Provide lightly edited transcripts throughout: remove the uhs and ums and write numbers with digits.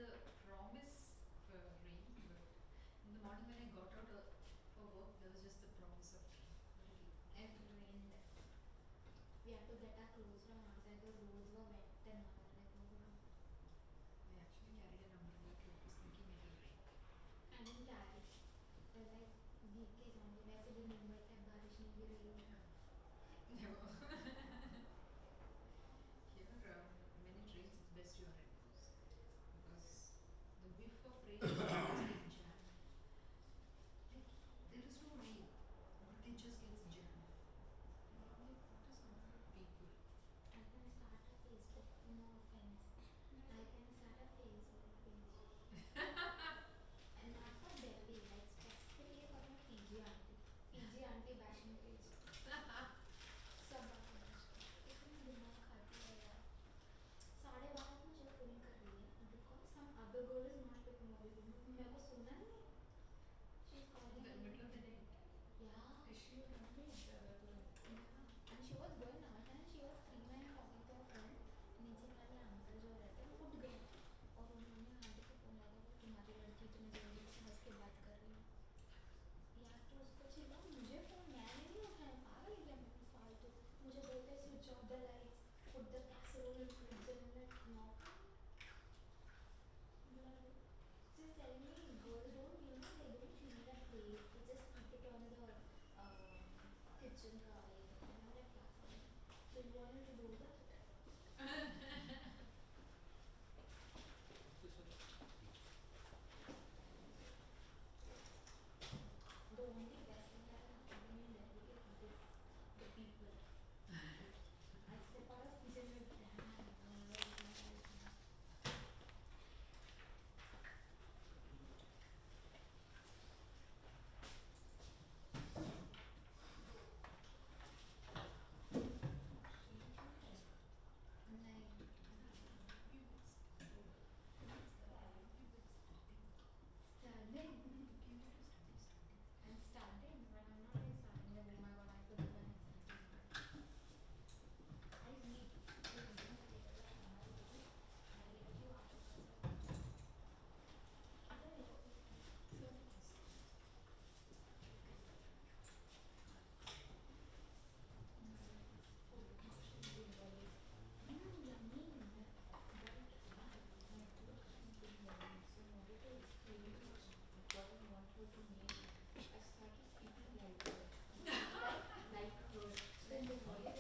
the promise for rain, but in the morning when I got out for work, there was just the promise of rain. It rained. We had to get our clothes from outside. The roads were wet and all. Like, oh no. I actually carried an umbrella too. I was thinking it will rain. I didn't carry. I was like, BK only. वैसे भी मुंबई का बारिश नहीं गिर रही है. Never. Here, when it rains, it's best you are indoors because the whiff of rain is getting jammed. Like there is no rain, but it just gets jammed. And I'm like, what is wrong with people? I can start a Facebook. No offense. I can start a Facebook page. And not for Delhi, like specifically for my PG auntie. PG auntie bashing page. सब बातें bash कर. इतनी दिमाग खाती है यार. 12:30 मुझे phone कर रही है because some other girl is not picking up. मेरे को सुना नहीं. She's calling In the me. middle of the night. Yeah. Is she your roommate? Yeah. And she was going out and she was free when talking to a friend. नीचे वाले uncle जो रहते हैं वो उठ गए और उन्होंने आंटी को फोन लगा वो तुम्हारी लड़की तुम्हें जल्दी से हंस के बात कर रही है. यार तो उसको चिल्ला मुझे फोन मैंने नहीं उठाया पागल है क्या मैं फालतू. मुझे बोलते switch off the lights put the casserole in fridge and I'm like no. She's telling me girls don't they don't clean that plate, they just keep it on the kitchen counter. And I'm like क्या करूँ. So you wanted to do that? The only best thing that can happen to me in Delhi is the people. I step out of kitchen with damn. Standing. I'm standing, but I'm not like standing like, oh my god, I could do an exercise. I need to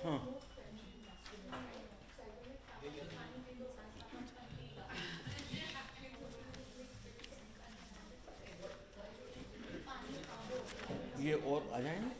हाँ ये और आ जाए ना.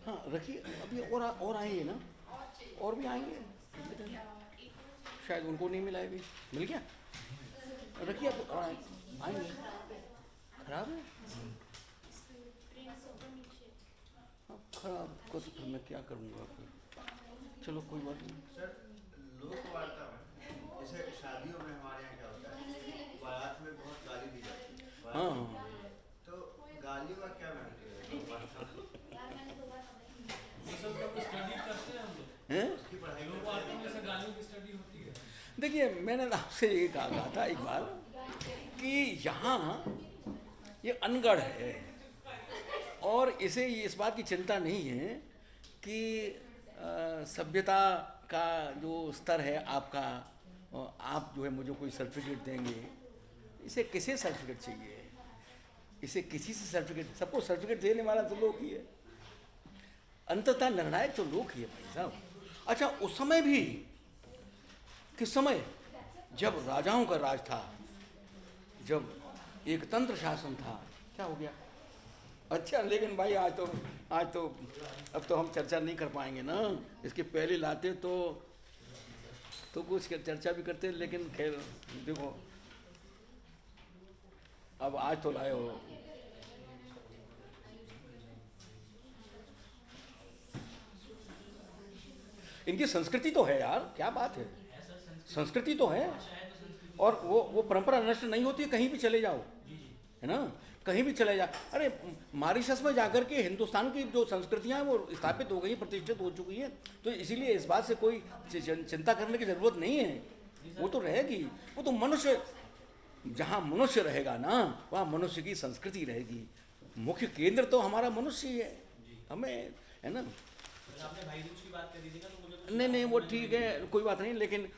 हाँ रखिए अभी और आएंगे ना. और भी आएंगे शायद उनको नहीं मिला है. अभी मिल गया. रखिए अब और आएंगे. खराब है. हाँ खराब को तो फिर मैं क्या करूँगा फिर. चलो कोई बात नहीं. सर लोक वार्ता में जैसे शादियों में हमारे यहाँ क्या होता है बारात में बहुत गाली दी जाती है. हाँ हाँ तो गाली का क्या महत्व है लोक वार्ता में? स्टडी करते हैं हम लोग. हैं. उसकी पढ़ाई लोग करते आते हैं. हैं जैसे गालियों की स्टडी होती है. देखिए मैंने आपसे ये कहा था एक बार कि यहाँ ये अनगढ़ है और इसे इस बात की चिंता नहीं है कि सभ्यता का जो स्तर है आपका, आप जो है मुझे कोई सर्टिफिकेट देंगे. इसे किसे सर्टिफिकेट चाहिए. इसे किसी से सर्टिफिकेट. सबको सर्टिफिकेट देने वाला तो लोग ही है. अंततः निर्णायक तो लोग ही है भाई साहब. अच्छा उस समय भी किस समय जब राजाओं का राज था, जब एक तंत्र शासन था. क्या हो गया. अच्छा लेकिन भाई आज तो अब तो हम चर्चा नहीं कर पाएंगे ना. इसके पहले लाते तो कुछ चर्चा भी करते. लेकिन खैर देखो अब आज तो लाए हो। इनकी संस्कृति तो है यार, क्या बात है, संस्कृति तो है। और वो परंपरा नष्ट नहीं होती है, कहीं भी चले जाओ, है ना, कहीं भी चले जाओ। अरे मॉरिशस में जाकर के हिंदुस्तान की जो संस्कृतियां हैं वो स्थापित हो गई, प्रतिष्ठित हो चुकी है, तो इसीलिए इस बात से कोई चिंता करने की जरूरत नहीं है, वो तो रहेगी। वो तो मनुष्य, जहाँ मनुष्य रहेगा ना वहाँ मनुष्य की संस्कृति रहेगी। मुख्य केंद्र तो हमारा मनुष्य ही है, हमें, है ना। आपने भाई दूज की बात करी थी ना, तो मुझे कुछ नहीं वो ठीक है, कोई बात नहीं, लेकिन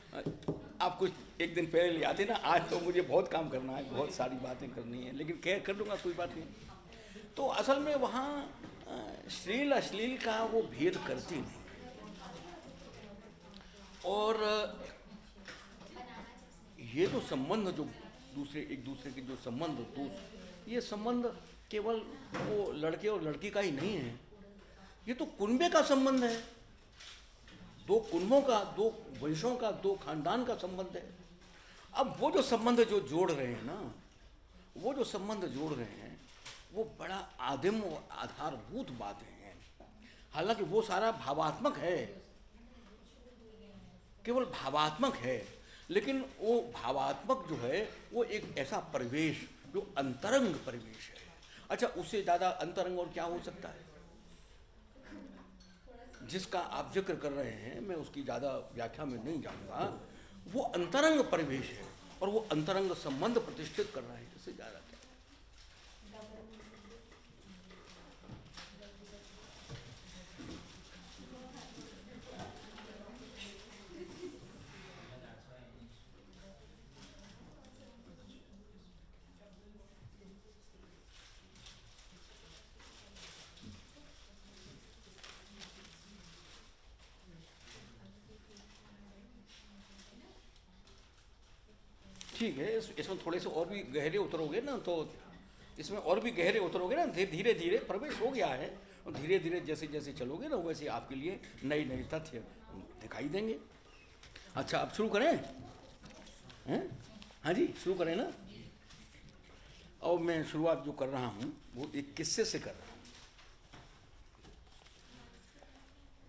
आप कुछ एक दिन पहले ले आते ना, आज तो मुझे बहुत काम करना है, बहुत सारी बातें करनी है, लेकिन क्या कर लूँगा, कोई बात नहीं। तो असल में वहाँ श्लील अश्लील का वो भेद करती नहीं। और ये जो संबंध जो एक दूसरे के जो संबंध दोस्त, ये संबंध केवल वो लड़के और लड़की का ही नहीं है, ये तो कुनबे का संबंध है, दो कुनबों का, दो वंशों का, दो खानदान का संबंध है। अब वो जो संबंध जो जोड़ रहे हैं ना, वो जो संबंध जोड़ रहे हैं, वो बड़ा आदिम और आधारभूत बातें हैं। हालांकि वो सारा भावात्मक है, केवल भावात्मक है, लेकिन वो भावात्मक जो है वो एक ऐसा परिवेश जो अंतरंग परिवेश है। अच्छा, उससे ज़्यादा अंतरंग और क्या हो सकता है? जिसका आप जिक्र कर रहे हैं, मैं उसकी ज़्यादा व्याख्या में नहीं जाऊँगा, वो अंतरंग परिवेश है और वो अंतरंग संबंध प्रतिष्ठित कर रहा है, इससे ज़्यादा क्या। ठीक है, इसमें थोड़े से और भी गहरे उतरोगे ना, तो इसमें और भी गहरे उतरोगे ना, धीरे धीरे प्रवेश हो गया है, और धीरे धीरे जैसे जैसे चलोगे ना, वैसे आपके लिए नए नए तथ्य दिखाई देंगे। अच्छा, अब शुरू करें? हैं? हाँ जी, शुरू करें ना। और मैं शुरुआत जो कर रहा हूँ वो एक किस्से से कर रहा हूँ।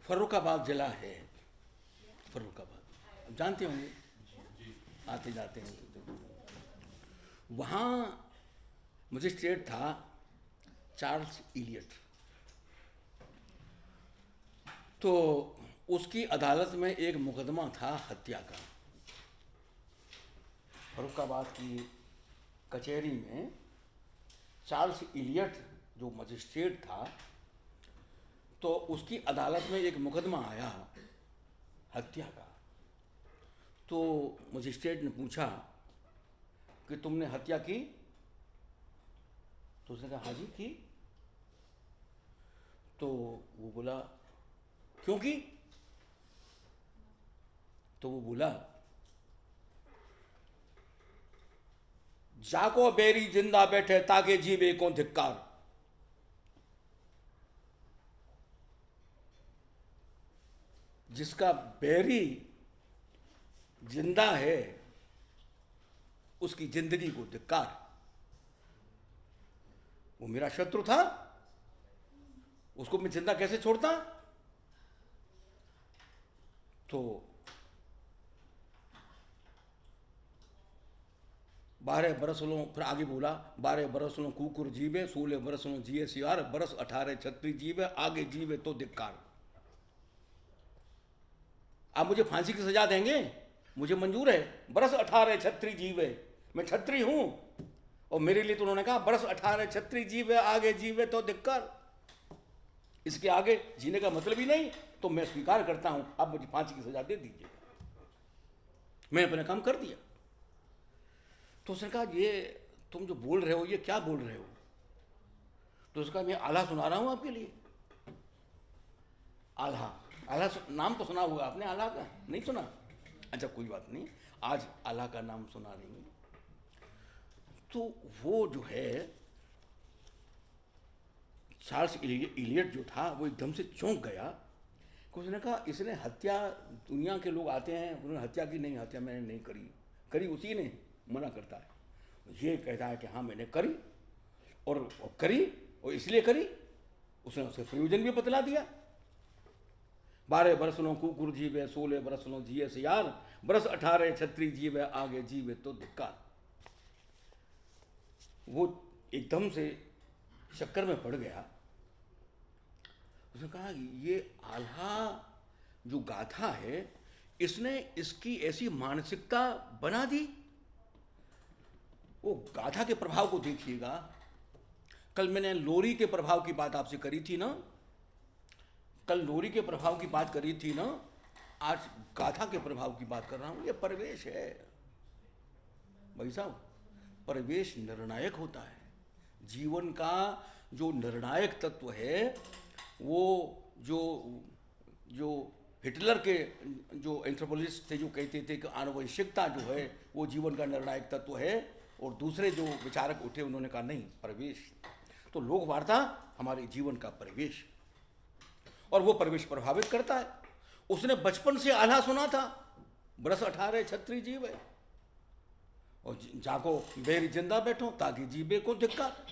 फर्रुखाबाद जिला है, फर्रुखाबाद जानते होंगे, आते जाते हैं। वहाँ मजिस्ट्रेट था चार्ल्स इलियट। तो उसकी अदालत में एक मुकदमा था हत्या का। फर्रुखाबाद की कचहरी में चार्ल्स इलियट जो मजिस्ट्रेट था, तो उसकी अदालत में एक मुकदमा आया हत्या का। तो मजिस्ट्रेट ने पूछा कि तुमने हत्या की? तो उसने कहा हाँ जी की। तो वो बोला क्यों की? तो वो बोला जाको बेरी जिंदा बैठे ताके जीवे को धिक्कार। जिसका बैरी जिंदा है उसकी जिंदगी को धिक्कार। वो मेरा शत्रु था, उसको मैं जिंदा कैसे छोड़ता? तो 12 बरस लो, फिर आगे बोला 12 बरस लो कुकुर जीवे, 16 बरस लो जिए सियार, बरस 18 छत्री जीवे, आगे जीवे तो धिक्कार। आप मुझे फांसी की सजा देंगे, मुझे मंजूर है, बरस 18 छत्री जीवे, मैं छत्री हूं, और मेरे लिए तो उन्होंने कहा बरस 18 छत्री जीवे, आगे जीवे तो धिक्कार। इसके आगे जीने का मतलब ही नहीं, तो मैं स्वीकार करता हूं, आप मुझे फांसी की सजा दे दीजिए। मैं अपना काम कर दिया। तो उसने कहा ये तुम जो बोल रहे हो ये क्या बोल रहे हो? तो उसका मैं आल्हा सुना रहा हूं आपके लिए। आल्हा, आल्हा नाम तो सुना होगा आपने, आल्हा का नहीं सुना? अच्छा कोई बात नहीं, आज आल्हा का नाम सुना रही हूँ। तो वो जो है चार्ल्स इलियट जो था वो एकदम से चौंक गया। उसने कहा इसने हत्या, दुनिया के लोग आते हैं, उन्होंने हत्या की, नहीं हत्या मैंने नहीं करी, करी उसी ने, मना करता है। ये कहता है कि हाँ मैंने करी और करी और इसलिए करी, उसने उसके प्रयोजन भी बतला दिया। 12 बरस लो कुकुर जीवे, 16 बरस लो जिए सियार, बरस 18 छत्री जीवे, आगे जीवे तो धिक्कार। वो एकदम से चक्कर में पड़ गया। उसने कहा ये आल्हा जो गाथा है, इसने इसकी ऐसी मानसिकता बना दी। वो गाथा के प्रभाव को देखिएगा। कल मैंने लोरी के प्रभाव की बात आपसे करी थी ना, कल लोरी के प्रभाव की बात करी थी ना, आज गाथा के प्रभाव की बात कर रहा हूं। ये परिवेश है भाई साहब, परिवेश निर्णायक होता है। जीवन का जो निर्णायक तत्व है, वो जो हिटलर के जो एंथ्रोपोलॉजिस्ट थे जो कहते थे कि आनुवंशिकता जो है वो जीवन का निर्णायक तत्व है, और दूसरे जो विचारक उठे उन्होंने कहा नहीं, परिवेश। तो लोक वार्ता हमारे जीवन का परिवेश, और वो परिवेश प्रभावित करता है। उसने बचपन से आल्हा सुना था, बरस 18 छत्री जीवे, और जाको बेरी जिंदा बैठो ताकि जीवे को धिक्कार।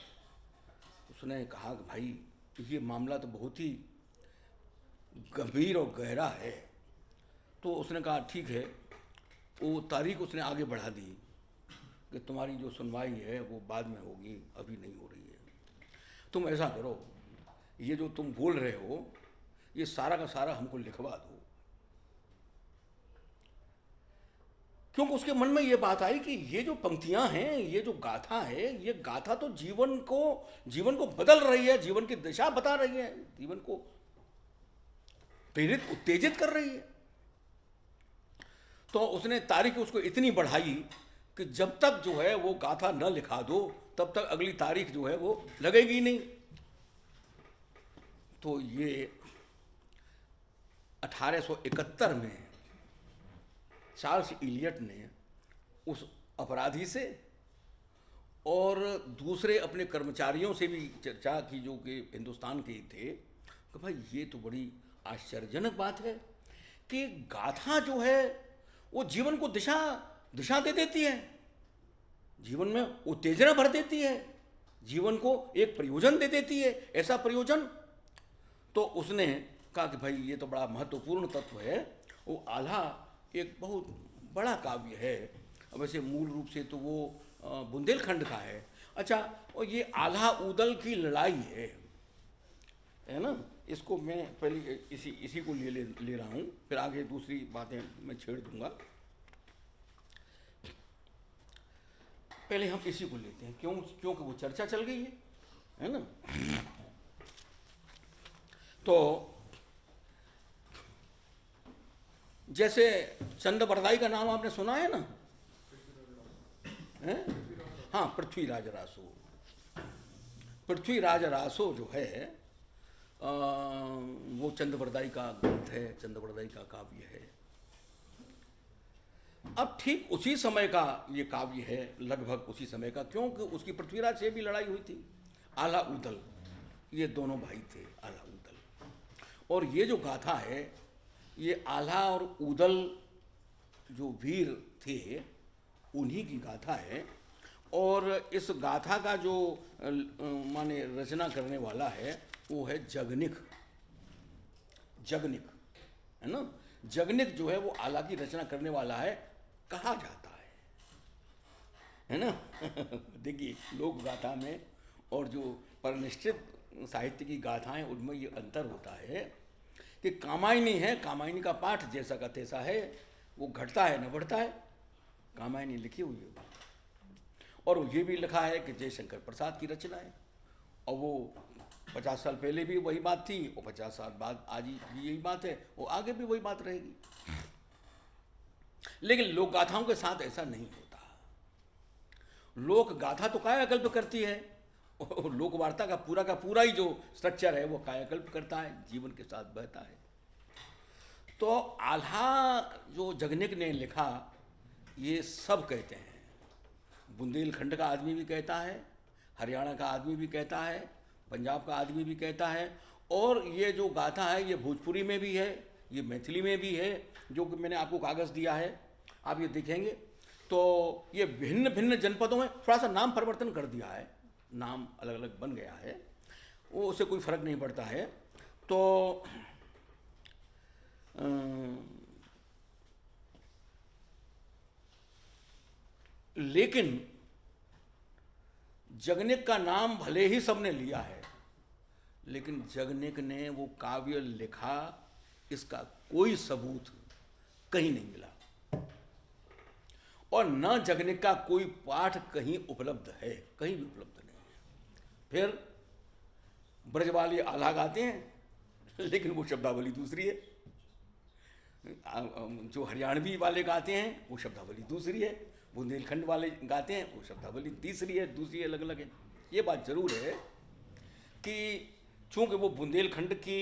उसने कहा कि भाई ये मामला तो बहुत ही गंभीर और गहरा है। तो उसने कहा ठीक है, वो तारीख उसने आगे बढ़ा दी कि तुम्हारी जो सुनवाई है वो बाद में होगी, अभी नहीं हो रही है। तुम ऐसा करो, ये जो तुम बोल रहे हो ये सारा का सारा हमको लिखवा दो। क्योंकि उसके मन में ये बात आई कि ये जो पंक्तियां हैं, ये जो गाथा है, ये गाथा तो जीवन को बदल रही है, जीवन की दिशा बता रही है, जीवन को प्रेरित उत्तेजित कर रही है। तो उसने तारीख उसको इतनी बढ़ाई कि जब तक जो है वो गाथा न लिखा दो तब तक अगली तारीख जो है वो लगेगी नहीं। तो ये 1871 में चार्ल्स इलियट ने उस अपराधी से और दूसरे अपने कर्मचारियों से भी चर्चा की जो कि हिंदुस्तान के ही थे कि भाई ये तो बड़ी आश्चर्यजनक बात है कि गाथा जो है वो जीवन को दिशा दे देती है, जीवन में उत्तेजना भर देती है, जीवन को एक प्रयोजन दे देती है। ऐसा प्रयोजन तो उसने कहा कि भाई ये तो बड़ा महत्वपूर्ण तत्व है। वो आल्हा एक बहुत बड़ा काव्य है, वैसे मूल रूप से तो वो बुंदेलखंड का है। अच्छा, और ये आल्हा उदल की लड़ाई है ना। इसको मैं पहले इसी को ले रहा हूँ, फिर आगे दूसरी बातें मैं छेड़ दूंगा। पहले हम इसी को लेते हैं, क्योंकि वो चर्चा चल गई है ना। तो जैसे चंद्रवरदाई का नाम आपने सुना है ना, है? हाँ, पृथ्वीराज रासो। पृथ्वीराज रासो जो है वो चंद्रवरदाई का ग्रंथ है, चंद्रवरदाई का काव्य है। अब ठीक उसी समय का ये काव्य है, लगभग उसी समय का, क्योंकि उसकी पृथ्वीराज से भी लड़ाई हुई थी। आल्हा उदल, ये दोनों भाई थे, आल्हा उदल। और ये जो गाथा है, ये आल्हा और उदल जो वीर थे उन्हीं की गाथा है। और इस गाथा का जो माने रचना करने वाला है वो है जगनिक है ना। जगनिक जो है वो आल्हा की रचना करने वाला है, कहा जाता है ना। देखिए, लोक गाथा में और जो परिनिष्ठित साहित्य की गाथाएं उनमें ये अंतर होता है कि कामायनी है, कामायनी का पाठ जैसा का तैसा है, वो घटता है न बढ़ता है। कामायनी लिखी हुई है और ये भी लिखा है कि जयशंकर प्रसाद की रचना है, और वो 50 साल पहले भी वही बात थी और 50 साल बाद आज भी यही बात है, वो आगे भी वही बात रहेगी। लेकिन लोक गाथाओं के साथ ऐसा नहीं होता। लोक गाथा तो कायाकल्प करती है, और लोक वार्ता का पूरा ही जो स्ट्रक्चर है वो कायाकल्प करता है, जीवन के साथ बहता है। तो आल्हा जो जगनिक ने लिखा, ये सब कहते हैं। बुंदेलखंड का आदमी भी कहता है, हरियाणा का आदमी भी कहता है, पंजाब का आदमी भी कहता है। और ये जो गाथा है ये भोजपुरी में भी है, ये मैथिली में भी है, जो कि मैंने आपको कागज़ दिया है, आप ये देखेंगे तो ये भिन्न भिन्न जनपदों में थोड़ा सा नाम परिवर्तन कर दिया है, नाम अलग अलग बन गया है, वो उससे कोई फर्क नहीं पड़ता है। तो लेकिन जगनिक का नाम भले ही सबने लिया है, लेकिन जगनिक ने वो काव्य लिखा, इसका कोई सबूत कहीं नहीं मिला, और न जगनिक का कोई पाठ कहीं उपलब्ध है, कहीं भी उपलब्ध नहीं है। फिर ब्रजवाली आल्हा गाते हैं, लेकिन वो शब्दावली दूसरी है। जो हरियाणवी वाले गाते हैं वो शब्दावली दूसरी है, बुंदेलखंड वाले गाते हैं वो शब्दावली तीसरी है, दूसरी अलग अलग है। ये बात जरूर है कि चूंकि वो बुंदेलखंड की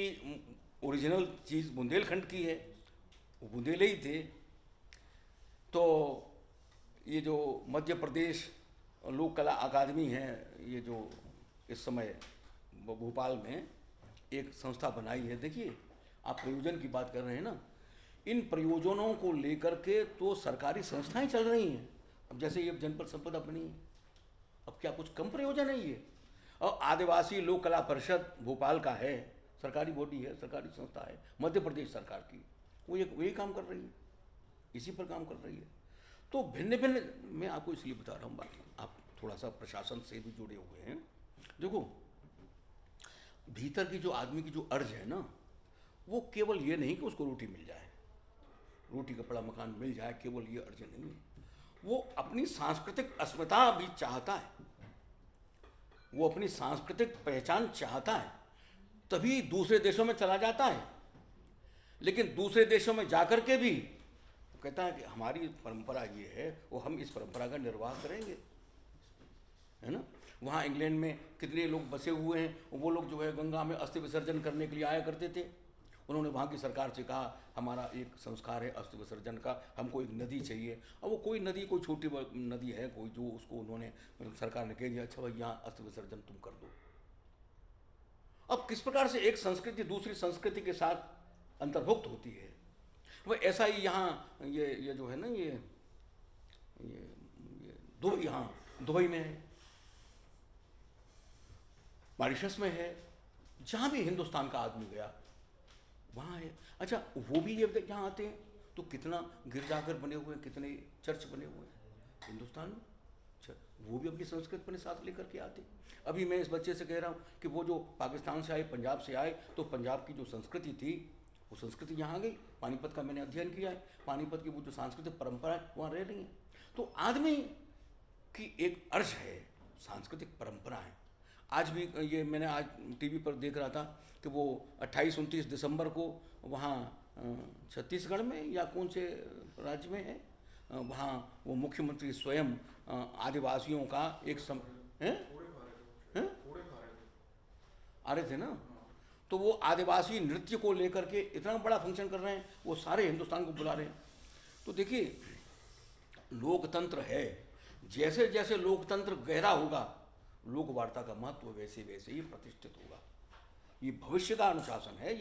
ओरिजिनल चीज़ बुंदेलखंड की है, वो बुंदेले ही थे, तो ये जो मध्य प्रदेश लोक कला अकादमी है, ये जो इस समय भोपाल में एक संस्था बनाई है, देखिए आप प्रयोजन की बात कर रहे हैं ना, इन प्रयोजनों को लेकर के तो सरकारी संस्थाएं चल रही हैं। अब जैसे ये जनपद संपदा बनी है, अब क्या कुछ कम प्रयोजन है ये? और आदिवासी लोक कला परिषद भोपाल का है, सरकारी बॉडी है, सरकारी संस्था है, मध्य प्रदेश सरकार की, वो वही काम कर रही है, इसी पर काम कर रही है। तो भिन्न भिन्न, मैं आपको इसलिए बता रहा हूँ, बाकी आप थोड़ा सा प्रशासन से भी जुड़े हुए हैं। देखो, भीतर की जो आदमी की जो अर्ज है ना, वो केवल ये नहीं कि उसको रोटी मिल जाए, रोटी कपड़ा मकान मिल जाए, केवल ये अर्ज नहीं है, वो अपनी सांस्कृतिक अस्मिता भी चाहता है, वो अपनी सांस्कृतिक पहचान चाहता है, तभी दूसरे देशों में चला जाता है। लेकिन दूसरे देशों में जाकर के भी वो कहता है कि हमारी परंपरा ये है, वो हम इस परंपरा का निर्वाह करेंगे, है ना। वहाँ इंग्लैंड में कितने लोग बसे हुए हैं, वो लोग जो है गंगा में अस्थि विसर्जन करने के लिए आया करते थे। उन्होंने वहाँ की सरकार से कहा हमारा एक संस्कार है अस्थि विसर्जन का, हमको एक नदी चाहिए। और वो कोई नदी, कोई छोटी नदी है कोई, जो उसको उन्होंने, सरकार ने कह दिया अच्छा भाई यहाँ अस्थि विसर्जन तुम कर दो। अब किस प्रकार से एक संस्कृति दूसरी संस्कृति के साथ अंतर्भुक्त होती है, वह ऐसा ही यहाँ ये जो है ना, ये दुबई, यहाँ दुबई में है, मॉरिशस में है, जहाँ भी हिंदुस्तान का आदमी गया वहाँ है। अच्छा, वो भी ये यहाँ आते हैं तो कितना गिरजाघर बने हुए हैं, कितने चर्च बने हुए हैं हिंदुस्तान में। अच्छा, वो भी अपनी संस्कृति अपने साथ लेकर के आते। अभी मैं इस बच्चे से कह रहा हूँ कि वो जो पाकिस्तान से आए, पंजाब से आए, तो पंजाब की जो संस्कृति थी वो संस्कृति यहाँ आ गई। पानीपत का मैंने अध्ययन किया है, पानीपत की वो जो सांस्कृतिक परंपरा है वहाँ रह रही है। तो आदमी की एक अर्ज है, सांस्कृतिक परंपरा है। आज भी ये मैंने आज टीवी पर देख रहा था कि वो 28-29 दिसंबर को वहाँ छत्तीसगढ़ में या कौन से राज्य में है, वहाँ वो मुख्यमंत्री स्वयं आदिवासियों का एक आ रहे थे ना, तो वो आदिवासी नृत्य को लेकर के इतना बड़ा फंक्शन कर रहे हैं, वो सारे हिंदुस्तान को बुला रहे हैं। तो देखिए, लोकतंत्र है, जैसे जैसे लोकतंत्र गहरा होगा, लोक वार्ता का महत्व वैसे वैसे ही प्रतिष्ठित होगा। ये भविष्य का अनुशासन है,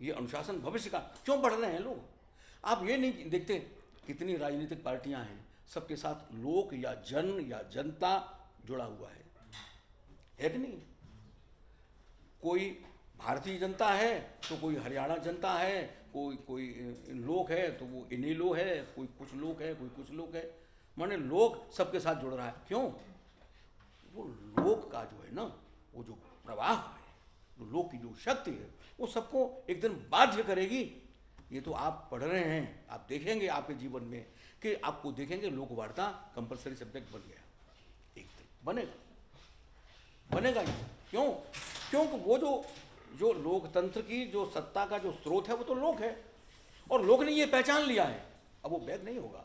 ये अनुशासन भविष्य का। क्यों बढ़ रहे हैं लोग? आप ये नहीं देखते कितनी राजनीतिक पार्टियां हैं, सबके साथ लोक या जन या जनता जुड़ा हुआ है कि नहीं? कोई भारतीय जनता है तो कोई हरियाणा जनता है, कोई लोक है तो वो इनेलो है, कोई कुछ लोक है, कोई कुछ लोक है, माने लोक सबके साथ जुड़ रहा है। क्यों? वो लोक का जो है ना, वो जो प्रवाह है, वो लोक की जो शक्ति है, वो सबको एक दिन बाध्य करेगी। ये तो आप पढ़ रहे हैं, आप देखेंगे आपके जीवन में कि आपको देखेंगे लोक वार्ता कंपलसरी सब्जेक्ट बन गया, एक दिन बनेगा ही। क्यों? क्योंकि वो जो लोकतंत्र की जो सत्ता का जो स्रोत है वो तो लोक है, और लोक ने ये पहचान लिया है। अब वो बैग नहीं होगा,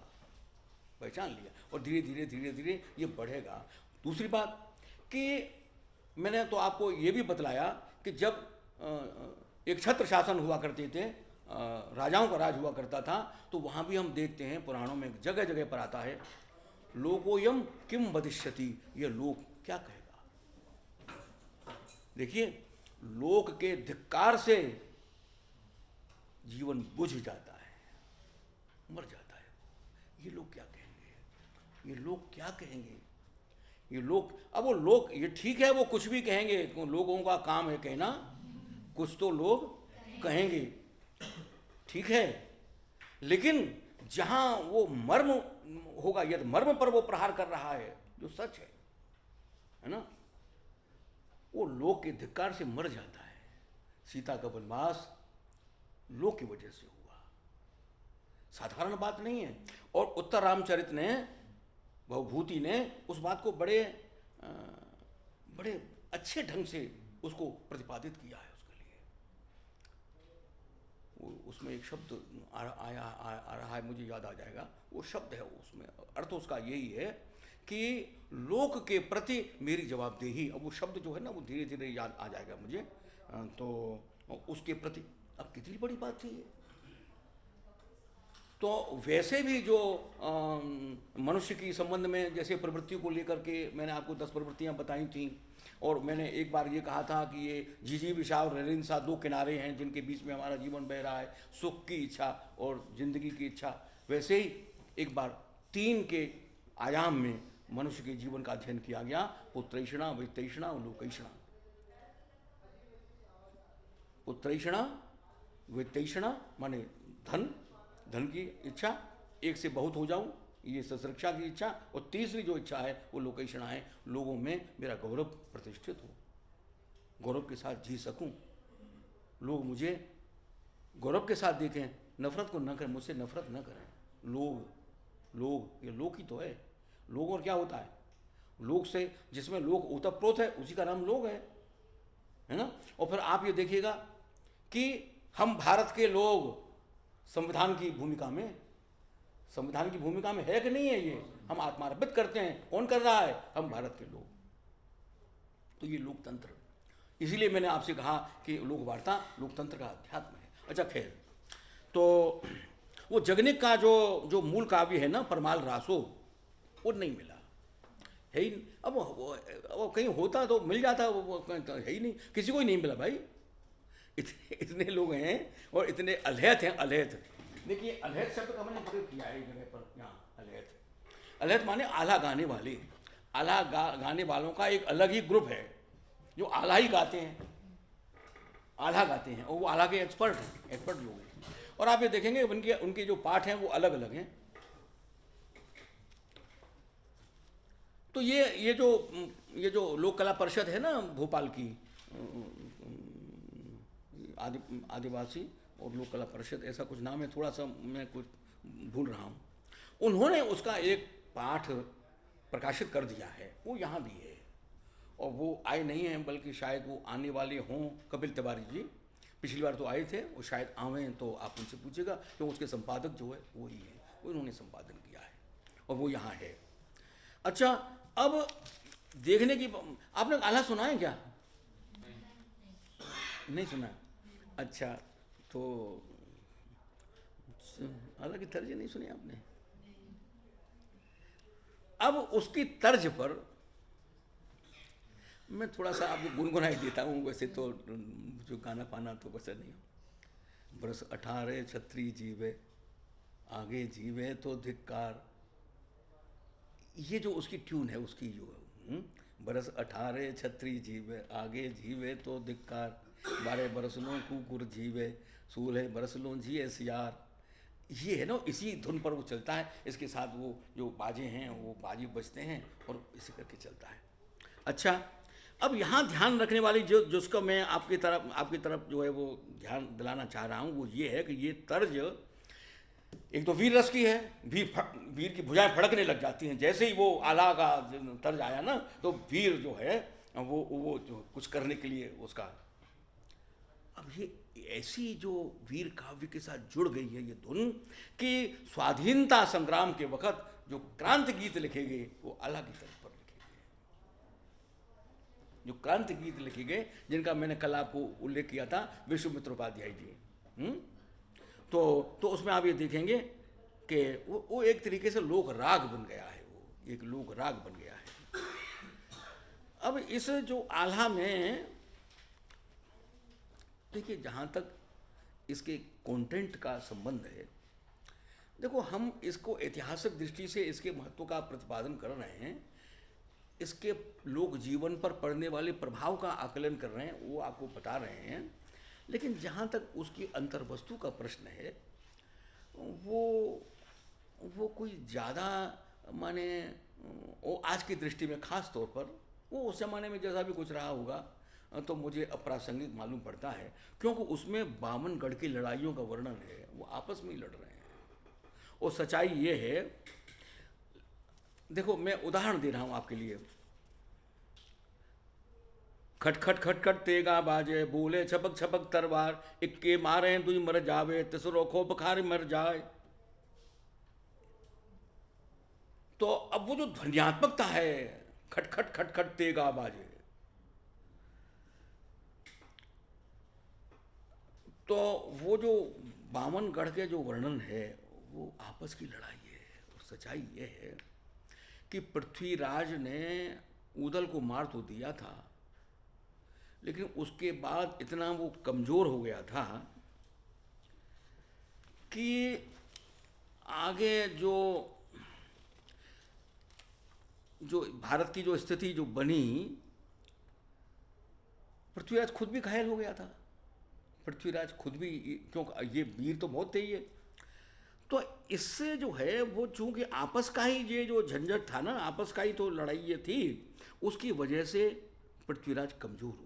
पहचान लिया, और धीरे धीरे धीरे धीरे ये बढ़ेगा। दूसरी बात कि मैंने तो आपको ये भी बतलाया कि जब एक छत्र शासन हुआ करते थे, राजाओं का राज हुआ करता था, तो वहाँ भी हम देखते हैं पुराणों में जगह जगह पर आता है, लोकोयम किम वदिष्यति, ये लोक क्या कहेगा। देखिए, लोक के धिक्कार से जीवन बुझ जाता है, मर जाता है। ये लोग क्या कहेंगे, ये लोग क्या कहेंगे, ये लोग, अब वो लोग, ये ठीक है वो कुछ भी कहेंगे, लोगों का काम है कहना, कुछ तो लोग कहेंगे, ठीक है, लेकिन जहां वो मर्म होगा, यदि मर्म पर वो प्रहार कर रहा है, जो सच है ना, वो लोग के धिक्कार से मर जाता है। सीता का वनवास लोग की वजह से हुआ, साधारण बात नहीं है। और उत्तर रामचरित ने, भवभूति ने उस बात को बड़े अच्छे ढंग से उसको प्रतिपादित किया है। उसके लिए उसमें एक शब्द आ रहा है, मुझे याद आ जाएगा, वो शब्द है, उसमें अर्थ उसका यही है कि लोक के प्रति मेरी जवाबदेही। अब वो शब्द जो है ना, वो धीरे धीरे याद आ जाएगा मुझे, तो उसके प्रति, अब कितनी बड़ी बात थी ये। तो वैसे भी जो मनुष्य की संबंध में जैसे प्रवृत्ति को लेकर के मैंने आपको 10 प्रवृत्तियां बताई थी, और मैंने एक बार ये कहा था कि ये झिझी विषा और रेलिंसा 2 किनारे हैं जिनके बीच में हमारा जीवन बह रहा है, सुख की इच्छा और जिंदगी की इच्छा। वैसे ही एक बार 3 के आयाम में मनुष्य के जीवन का अध्ययन किया गया, पुत्रैषणा, वित्तैषणा और लोकैषणा। पुत्रैषणा, वित्तैषणा माने धन, धन की इच्छा, एक से बहुत हो जाऊं, ये सुरक्षा की इच्छा, और तीसरी जो इच्छा है वो लोकैषणा है, लोगों में मेरा गौरव प्रतिष्ठित हो, गौरव के साथ जी सकूं, लोग मुझे गौरव के साथ देखें, नफरत को न करें, मुझसे नफरत न करें। लोग ये लोग ही तो है। लोग और क्या होता है, लोग से, जिसमें लोग ओतप्रोत है उसी का नाम लोग है ना। और फिर आप ये देखिएगा कि हम भारत के लोग संविधान की भूमिका में है कि नहीं है, ये हम आत्मार्पित करते हैं। कौन कर रहा है, हम भारत के लोग। तो ये लोकतंत्र, इसीलिए मैंने आपसे कहा कि लोकवार्ता लोकतंत्र का अध्यात्म है। अच्छा खैर, तो वो जगनिक का जो मूल काव्य है ना, परमाल रासो, वो नहीं मिला है ही। अब वो कहीं होता तो मिल जाता, वो है ही नहीं, किसी को ही नहीं मिला भाई। इतने लोग हैं और इतने अलहैत हैं। अलहैत, देखिए अलहैत शब्द का मैंने प्रयोग किया है जगह पर, यहाँ अलहैत माने आला गाने वाले। आला गाने वालों का एक अलग ही ग्रुप है जो आला ही गाते हैं, आला गाते हैं, और वो आला के एक्सपर्ट लोग हैं। और आप ये देखेंगे उनके जो पाठ हैं वो अलग अलग हैं। तो ये जो लोक कला परिषद है ना भोपाल की, आदिवासी और लोक कला परिषद, ऐसा कुछ नाम है, थोड़ा सा मैं कुछ भूल रहा हूँ। उन्होंने उसका एक पाठ प्रकाशित कर दिया है, वो यहाँ भी है, और वो आए नहीं हैं, बल्कि शायद वो आने वाले हों। कपिल तिवारी जी पिछली बार तो आए थे, वो शायद आवें, तो आप उनसे पूछिएगा, क्योंकि उसके संपादक जो है वही है, वो इन्होंने संपादन किया है और वो यहाँ है। अच्छा, अब देखने की, आपने आला सुना है क्या? नहीं सुना? अच्छा, तो आला की तर्ज नहीं सुनी आपने? अब उसकी तर्ज पर मैं थोड़ा सा आपको गुनगुना ही देता हूँ। वैसे तो जो गाना पाना तो पसंद नहीं हो। बरस 18 छत्री जीवे, आगे जीवे तो धिक्कार, ये जो उसकी ट्यून है, उसकी जो बरस 18 छत्री जीवे, आगे जीवे तो धिक्कार, 12 बरस लो कुकुर जीवे, 16 बरस लो जिए सियार। ये है ना, इसी धुन पर वो चलता है। इसके साथ वो जो बाजे हैं वो बाजी बजते हैं और इसी करके चलता है। अच्छा, अब यहाँ ध्यान रखने वाली जिसका मैं आपकी तरफ जो है वो ध्यान दिलाना चाह रहा हूँ, वो ये है कि ये तर्ज एक तो वीर रस की है। वीर की भुजाएं फड़कने लग जाती हैं जैसे ही वो आला का तर्ज आया ना, तो वीर जो है वो जो कुछ करने के लिए उसका, अब ये ऐसी जो वीर काव्य के साथ जुड़ गई है ये धुन कि स्वाधीनता संग्राम के वक्त जो क्रांति गीत लिखे गए वो आला की तर्ज पर लिखे गए। जो क्रांति गीत लिखे गए जिनका मैंने कल आपको उल्लेख किया था, विश्वामित्र उपाध्याय जी, तो उसमें आप ये देखेंगे कि वो एक तरीके से लोक राग बन गया है, वो एक लोक राग बन गया है। अब इस जो आल्हा में देखिए, जहाँ तक इसके कंटेंट का संबंध है, देखो, हम इसको ऐतिहासिक दृष्टि से इसके महत्व का प्रतिपादन कर रहे हैं, इसके लोक जीवन पर पड़ने वाले प्रभाव का आकलन कर रहे हैं, वो आपको बता रहे हैं। लेकिन जहाँ तक उसकी अंतर्वस्तु का प्रश्न है, वो कोई ज़्यादा माने, वो आज की दृष्टि में खास तौर पर वो उस ज़माने में जैसा भी कुछ रहा होगा तो मुझे अप्रासंगिक मालूम पड़ता है, क्योंकि उसमें बामनगढ़ की लड़ाइयों का वर्णन है, वो आपस में ही लड़ रहे हैं। और सच्चाई ये है, देखो मैं उदाहरण दे रहा हूँ आपके लिए। खटखट खटखट तेगा बाजे, बोले छपक छपक तरवार, इक्के मारे तुझ मर जावे, तिसरो खो बखार मर जाए। तो अब वो जो ध्वन्यात्मकता है, खटखट खटखट तेगा बाजे, तो वो जो बामनगढ़ के जो वर्णन है वो आपस की लड़ाई है। और सच्चाई ये है कि पृथ्वीराज ने उदल को मार तो दिया था, लेकिन उसके बाद इतना वो कमज़ोर हो गया था कि आगे जो भारत की जो स्थिति जो बनी, पृथ्वीराज खुद भी घायल हो गया था। पृथ्वीराज खुद भी, क्योंकि ये वीर तो बहुत थे ये, तो इससे जो है वो चूंकि आपस का ही ये जो झंझट था ना, आपस का ही तो लड़ाई ये थी, उसकी वजह से पृथ्वीराज कमज़ोर हुआ।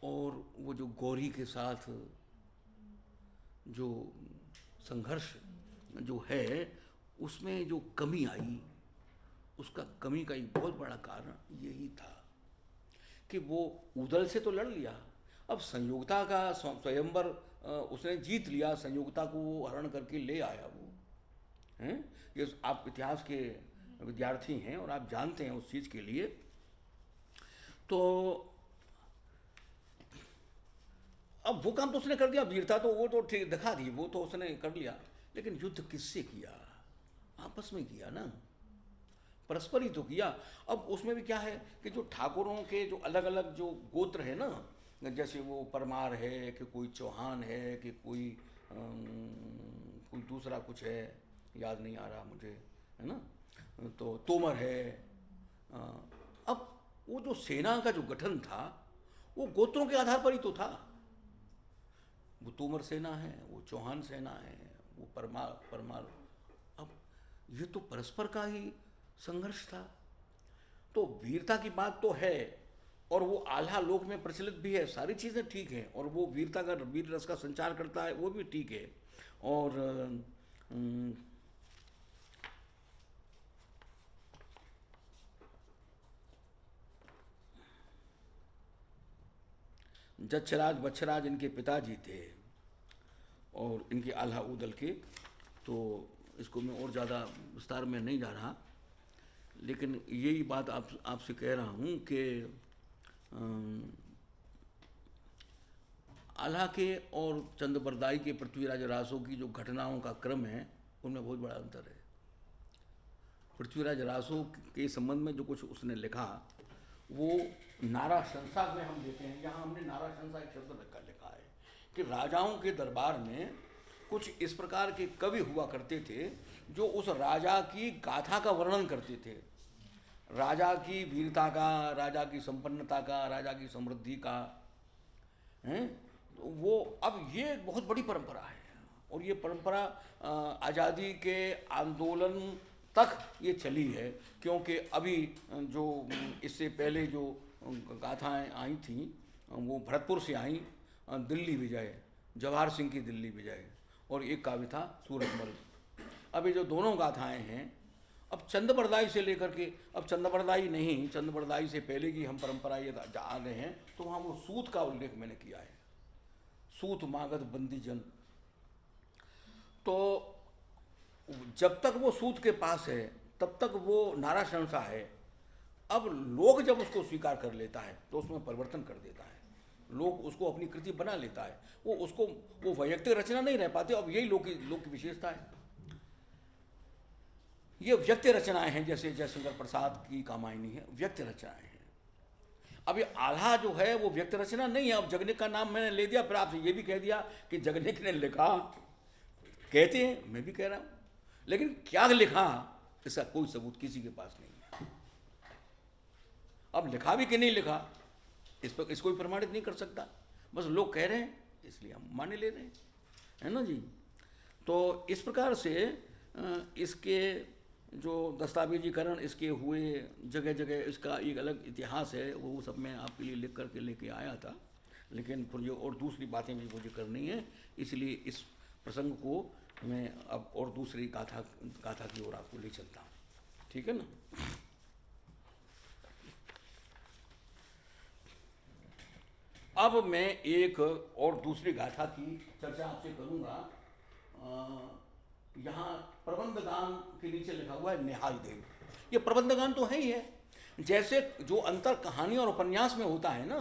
और वो जो गौरी के साथ जो संघर्ष जो है उसमें जो कमी आई, उसका कमी का एक बहुत बड़ा कारण यही था कि वो उदल से तो लड़ लिया, अब संयोगता का स्वयंवर उसने जीत लिया, संयोगता को वो हरण करके ले आया वो हैं। ये आप इतिहास के विद्यार्थी हैं और आप जानते हैं उस चीज़ के लिए। तो अब वो काम तो उसने कर दिया, वीरता तो वो तो ठीक दिखा दी, वो तो उसने कर लिया, लेकिन युद्ध किससे किया? आपस में किया ना, परस्पर ही तो किया। अब उसमें भी क्या है कि जो ठाकुरों के जो अलग अलग जो गोत्र है ना, जैसे वो परमार है कि कोई चौहान है कि कोई दूसरा कुछ है, याद नहीं आ रहा मुझे, है ना, तो तोमर है। अब वो जो सेना का जो गठन था वो गोत्रों के आधार पर ही तो था। वो तोमर सेना है, वो चौहान सेना है, वो परमार। अब ये तो परस्पर का ही संघर्ष था। तो वीरता की बात तो है और वो आल्हा लोक में प्रचलित भी है, सारी चीज़ें ठीक हैं, और वो वीरता का, वीर रस का संचार करता है, वो भी ठीक है। और जच्छराज बच्छराज इनके पिताजी थे और इनके आल्हा उदल के। तो इसको मैं और ज़्यादा विस्तार में नहीं जा रहा, लेकिन यही बात आपसे कह रहा हूँ कि आल्हा के और चंद्रबरदाई के पृथ्वीराज रासो की जो घटनाओं का क्रम है उनमें बहुत बड़ा अंतर है। पृथ्वीराज रासो के संबंध में जो कुछ उसने लिखा वो नारा शंसा में हम देते हैं, यहाँ हमने नारा शंसा एक शब्द लिखा है कि राजाओं के दरबार में कुछ इस प्रकार के कवि हुआ करते थे जो उस राजा की गाथा का वर्णन करते थे, राजा की वीरता का, राजा की संपन्नता का, राजा की समृद्धि का, हैं। तो वो अब ये बहुत बड़ी परंपरा है और ये परंपरा आज़ादी के आंदोलन तक ये चली है, क्योंकि अभी जो इससे पहले जो गाथाएं आई थीं वो भरतपुर से आई, दिल्ली विजय, जवाहर सिंह की दिल्ली विजय, और एक काव्य था सूरजमल। अब ये जो दोनों गाथाएं हैं, अब चंद्रबरदाई से लेकर के, अब चंद्रबरदाई नहीं, चंद्रबरदाई से पहले की हम परंपरा ये आ गए हैं, तो वहाँ वो सूत का उल्लेख मैंने किया है, सूत मागध बंदी जन। तो जब तक वो सूत के पास है तब तक वो नारा शंसा है। अब लोग जब उसको स्वीकार कर लेता है तो उसमें परिवर्तन कर देता है, लोग उसको अपनी कृति बना लेता है, वो वैयक्तिक रचना नहीं रह पाती। अब यही लोक की विशेषता है, ये व्यक्त रचनाएं हैं, जैसे जयशंकर प्रसाद की कामायनी है, व्यक्त रचनाएं हैं। अब ये आल्हा जो है वो व्यक्त रचना नहीं है। अब जगनिक का नाम मैंने ले दिया, फिर आपसे ये भी कह दिया कि जगनिक ने लिखा, कहते हैं, मैं भी कह रहा हूँ, लेकिन क्या लिखा इसका कोई सबूत किसी के पास नहीं है। अब लिखा भी कि नहीं लिखा इस पर इसको भी प्रमाणित नहीं कर सकता, बस लोग कह रहे हैं इसलिए हम माने ले रहे हैं, है ना जी। तो इस प्रकार से इसके जो दस्तावेजीकरण इसके हुए जगह जगह इसका एक अलग इतिहास है, वो सब मैं आपके लिए लिख करके लेके आया था, लेकिन फिर जो और दूसरी बातें भी मुझे करनी है, इसलिए इस प्रसंग को मैं अब और दूसरी गाथा की ओर आपको ले चलता हूँ, ठीक है ना। अब मैं एक और दूसरी गाथा की चर्चा आपसे करूँगा। यहाँ प्रबंध गान के नीचे लिखा हुआ है निहाल देव। ये प्रबंध गान तो है ही है, जैसे जो अंतर कहानी और उपन्यास में होता है ना,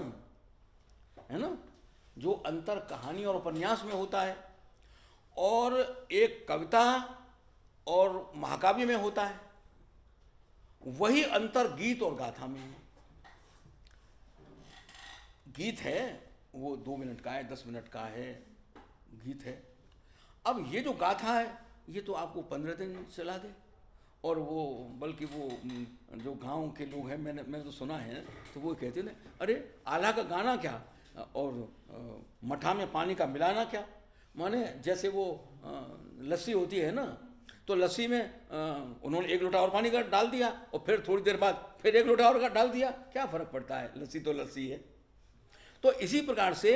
है ना, जो अंतर कहानी और उपन्यास में होता है और एक कविता और महाकाव्य में होता है, वही अंतर गीत और गाथा में है। गीत है वो 2 मिनट का है, 10 मिनट का है, गीत है। अब ये जो गाथा है ये तो आपको 15 दिन चला दे, और वो बल्कि वो जो गांव के लोग हैं, मैंने तो सुना है, तो वो कहते हैं अरे आल्हा का गाना क्या और मठा में पानी का मिलाना क्या। माने जैसे वो लस्सी होती है ना, तो लस्सी में उन्होंने 1 लोटा और पानी का डाल दिया और फिर थोड़ी देर बाद फिर 1 लोटा और का डाल दिया, क्या फ़र्क पड़ता है, लस्सी तो लस्सी है। तो इसी प्रकार से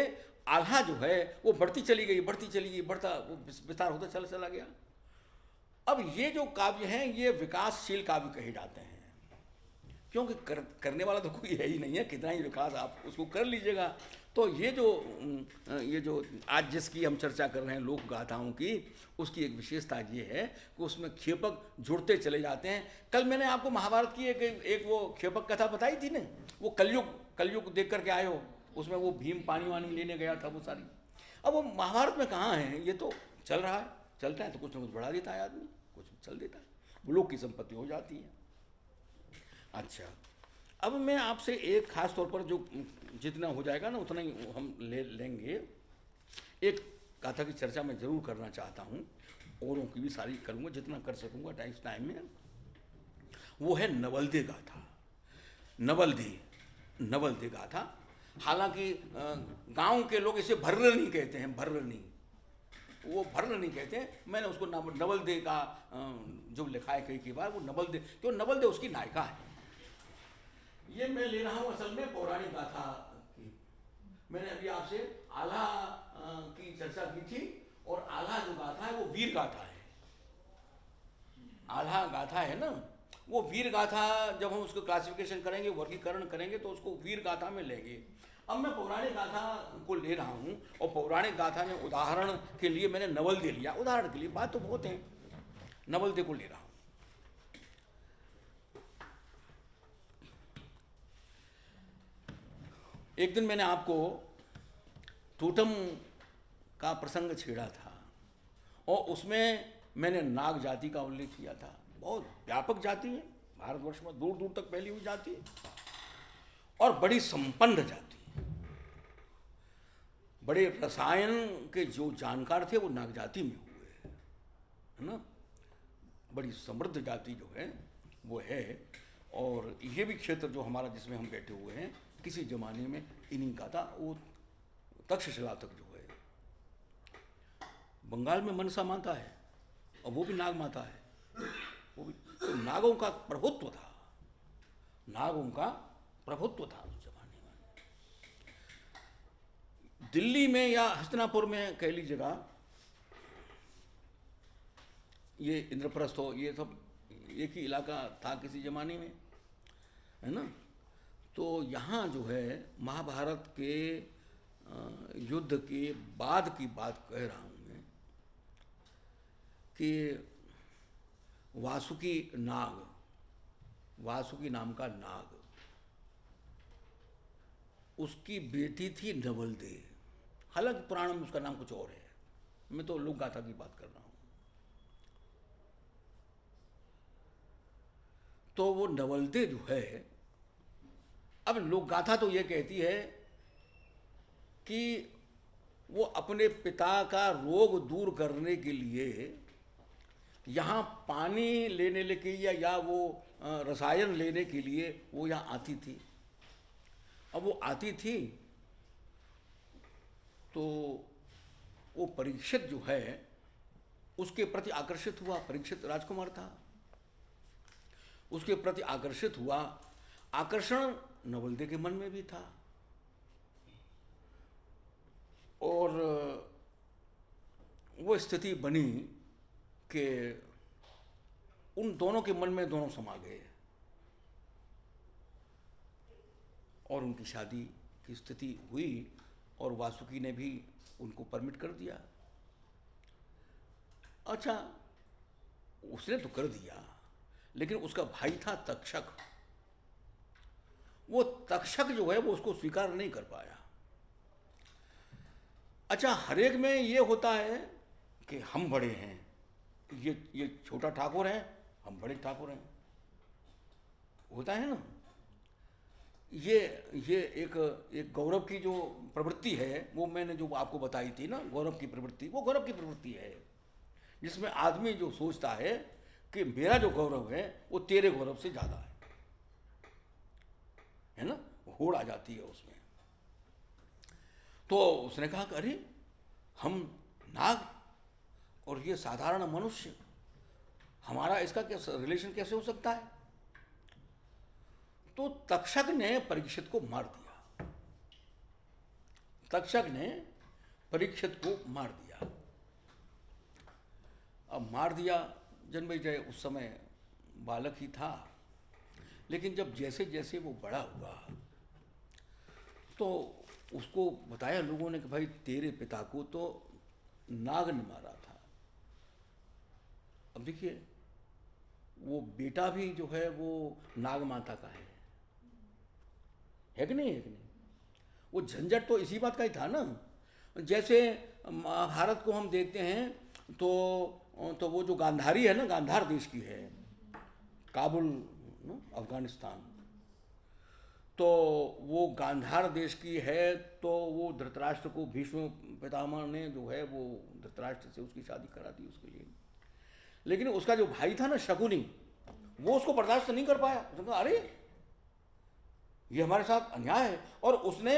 आल्हा जो है वो बढ़ती चली गई, बढ़ता वो विस्तार होता चला गया। अब ये जो काव्य हैं ये विकासशील काव्य कहे जाते हैं, क्योंकि करने वाला तो कोई है ही नहीं है, कितना ही विकास आप उसको कर लीजिएगा। तो ये जो आज जिसकी हम चर्चा कर रहे हैं लोक गाथाओं की, उसकी एक विशेषता ये है कि उसमें खेपक जुड़ते चले जाते हैं। कल मैंने आपको महाभारत की एक वो खेपक कथा बताई थी ना, वो कलयुग देख करके आए हो, उसमें वो भीम पानी वानी लेने गया था वो सारी। अब वो महाभारत में कहाँ है, ये तो चल रहा है, चलता है तो कुछ ना कुछ बढ़ा देता है आदमी, कुछ चल देता है, वो लोग की संपत्ति हो जाती है। अच्छा, अब मैं आपसे एक खास तौर पर जो जितना हो जाएगा ना उतना ही हम ले लेंगे, एक गाथा की चर्चा मैं जरूर करना चाहता हूँ, औरों की भी सारी करूँगा जितना कर सकूँगा इस टाइम में। वो है नवलदे गाथा। नवलदे गाथा, हालांकि गांव के लोग इसे भर्रनी कहते हैं, भर्रनी, वो भर्रनी कहते हैं। मैंने उसको नवलदे का जो लिखा है कई बार, वो नवलदे, क्यों नवलदे उसकी नायिका है। ये मैं ले रहा हूँ असल में पौराणिक गाथा की। मैंने अभी आपसे आल्हा की चर्चा की थी, और आल्हा जो गाथा है वो वीर गाथा है। आल्हा गाथा है ना, वो वीर गाथा जब हम उसको क्लासिफिकेशन करेंगे, वर्गीकरण करेंगे, तो उसको वीर गाथा में लेंगे। अब मैं पौराणिक गाथा को ले रहा हूँ, और पौराणिक गाथा में उदाहरण के लिए मैंने नवलदे लिया, उदाहरण के लिए, बात तो बहुत है, नवलदे को ले रहा हूँ। एक दिन मैंने आपको टोटम का प्रसंग छेड़ा था, और उसमें मैंने नाग जाति का उल्लेख किया था। बहुत व्यापक जाति है, भारतवर्ष में दूर दूर तक फैली हुई जाति है, और बड़ी संपन्न जाति है। बड़े रसायन के जो जानकार थे वो नाग जाति में हुए, है ना। बड़ी समृद्ध जाति जो है वो है, और ये भी क्षेत्र जो हमारा जिसमें हम बैठे हुए हैं, किसी जमाने में इन्हीं का था। वो तक्षशिला तक जो है, बंगाल में मनसा माता है, और वो भी नाग माता है, वो भी तो नागों का प्रभुत्व था, नागों का प्रभुत्व था उस जमाने में। दिल्ली में या हस्तिनापुर में कह लीजिएगा, ये इंद्रप्रस्थ हो, ये सब एक ही इलाका था किसी जमाने में, है ना। तो यहाँ जो है महाभारत के युद्ध के बाद की बात कह रहा हूँ मैं, कि वासुकी नाम का नाग, उसकी बेटी थी नवलदे। हालांकि पुराण में उसका नाम कुछ और है, मैं तो लोक गाथा की बात कर रहा हूँ। तो वो नवलदे जो है, अब लोक गाथा तो ये कहती है कि वो अपने पिता का रोग दूर करने के लिए यहाँ पानी लेने लेके या वो रसायन लेने के लिए वो यहाँ आती थी। अब वो आती थी तो वो परीक्षित जो है उसके प्रति आकर्षित हुआ। परीक्षित राजकुमार था, उसके प्रति आकर्षित हुआ। आकर्षण नवलदे के मन में भी था और वो स्थिति बनी कि उन दोनों के मन में दोनों समा गए और उनकी शादी की स्थिति हुई और वासुकी ने भी उनको परमिट कर दिया। अच्छा, उसने तो कर दिया, लेकिन उसका भाई था तक्षक। वो तक्षक जो है वो उसको स्वीकार नहीं कर पाया। अच्छा, हरेक में ये होता है कि हम बड़े हैं, ये छोटा ठाकुर है, हम बड़े ठाकुर हैं, होता है ना। ये एक गौरव की जो प्रवृत्ति है वो मैंने जो आपको बताई थी ना, गौरव की प्रवृत्ति, वो गौरव की प्रवृत्ति है जिसमें आदमी जो सोचता है कि मेरा जो गौरव है वो तेरे गौरव से ज्यादा है ना, होड़ आ जाती है उसमें। तो उसने कहा कि अरे हम नाग और ये साधारण मनुष्य, हमारा इसका क्या रिलेशन कैसे हो सकता है। तो तक्षक ने परीक्षित को मार दिया। तक्षक ने परीक्षित को मार दिया। अब मार दिया, जन्मेजय उस समय बालक ही था, लेकिन जब जैसे जैसे वो बड़ा हुआ तो उसको बताया लोगों ने कि भाई तेरे पिता को तो नाग ने मारा था। अब देखिए, वो बेटा भी जो है वो नाग माता का है कि नहीं, है कि नहीं। वो झंझट तो इसी बात का ही था ना। जैसे महाभारत को हम देखते हैं तो वो जो गांधारी है ना, गांधार देश की है, काबुल अफगानिस्तान, तो वो गांधार देश की है। तो वो धृतराष्ट्र को भीष्म पितामह ने जो है वो धृतराष्ट्र से उसकी शादी करा दी उसके लिए। लेकिन उसका जो भाई था ना शकुनी, वो उसको बर्दाश्त नहीं कर पाया। उसने कहा अरे ये हमारे साथ अन्याय है, और उसने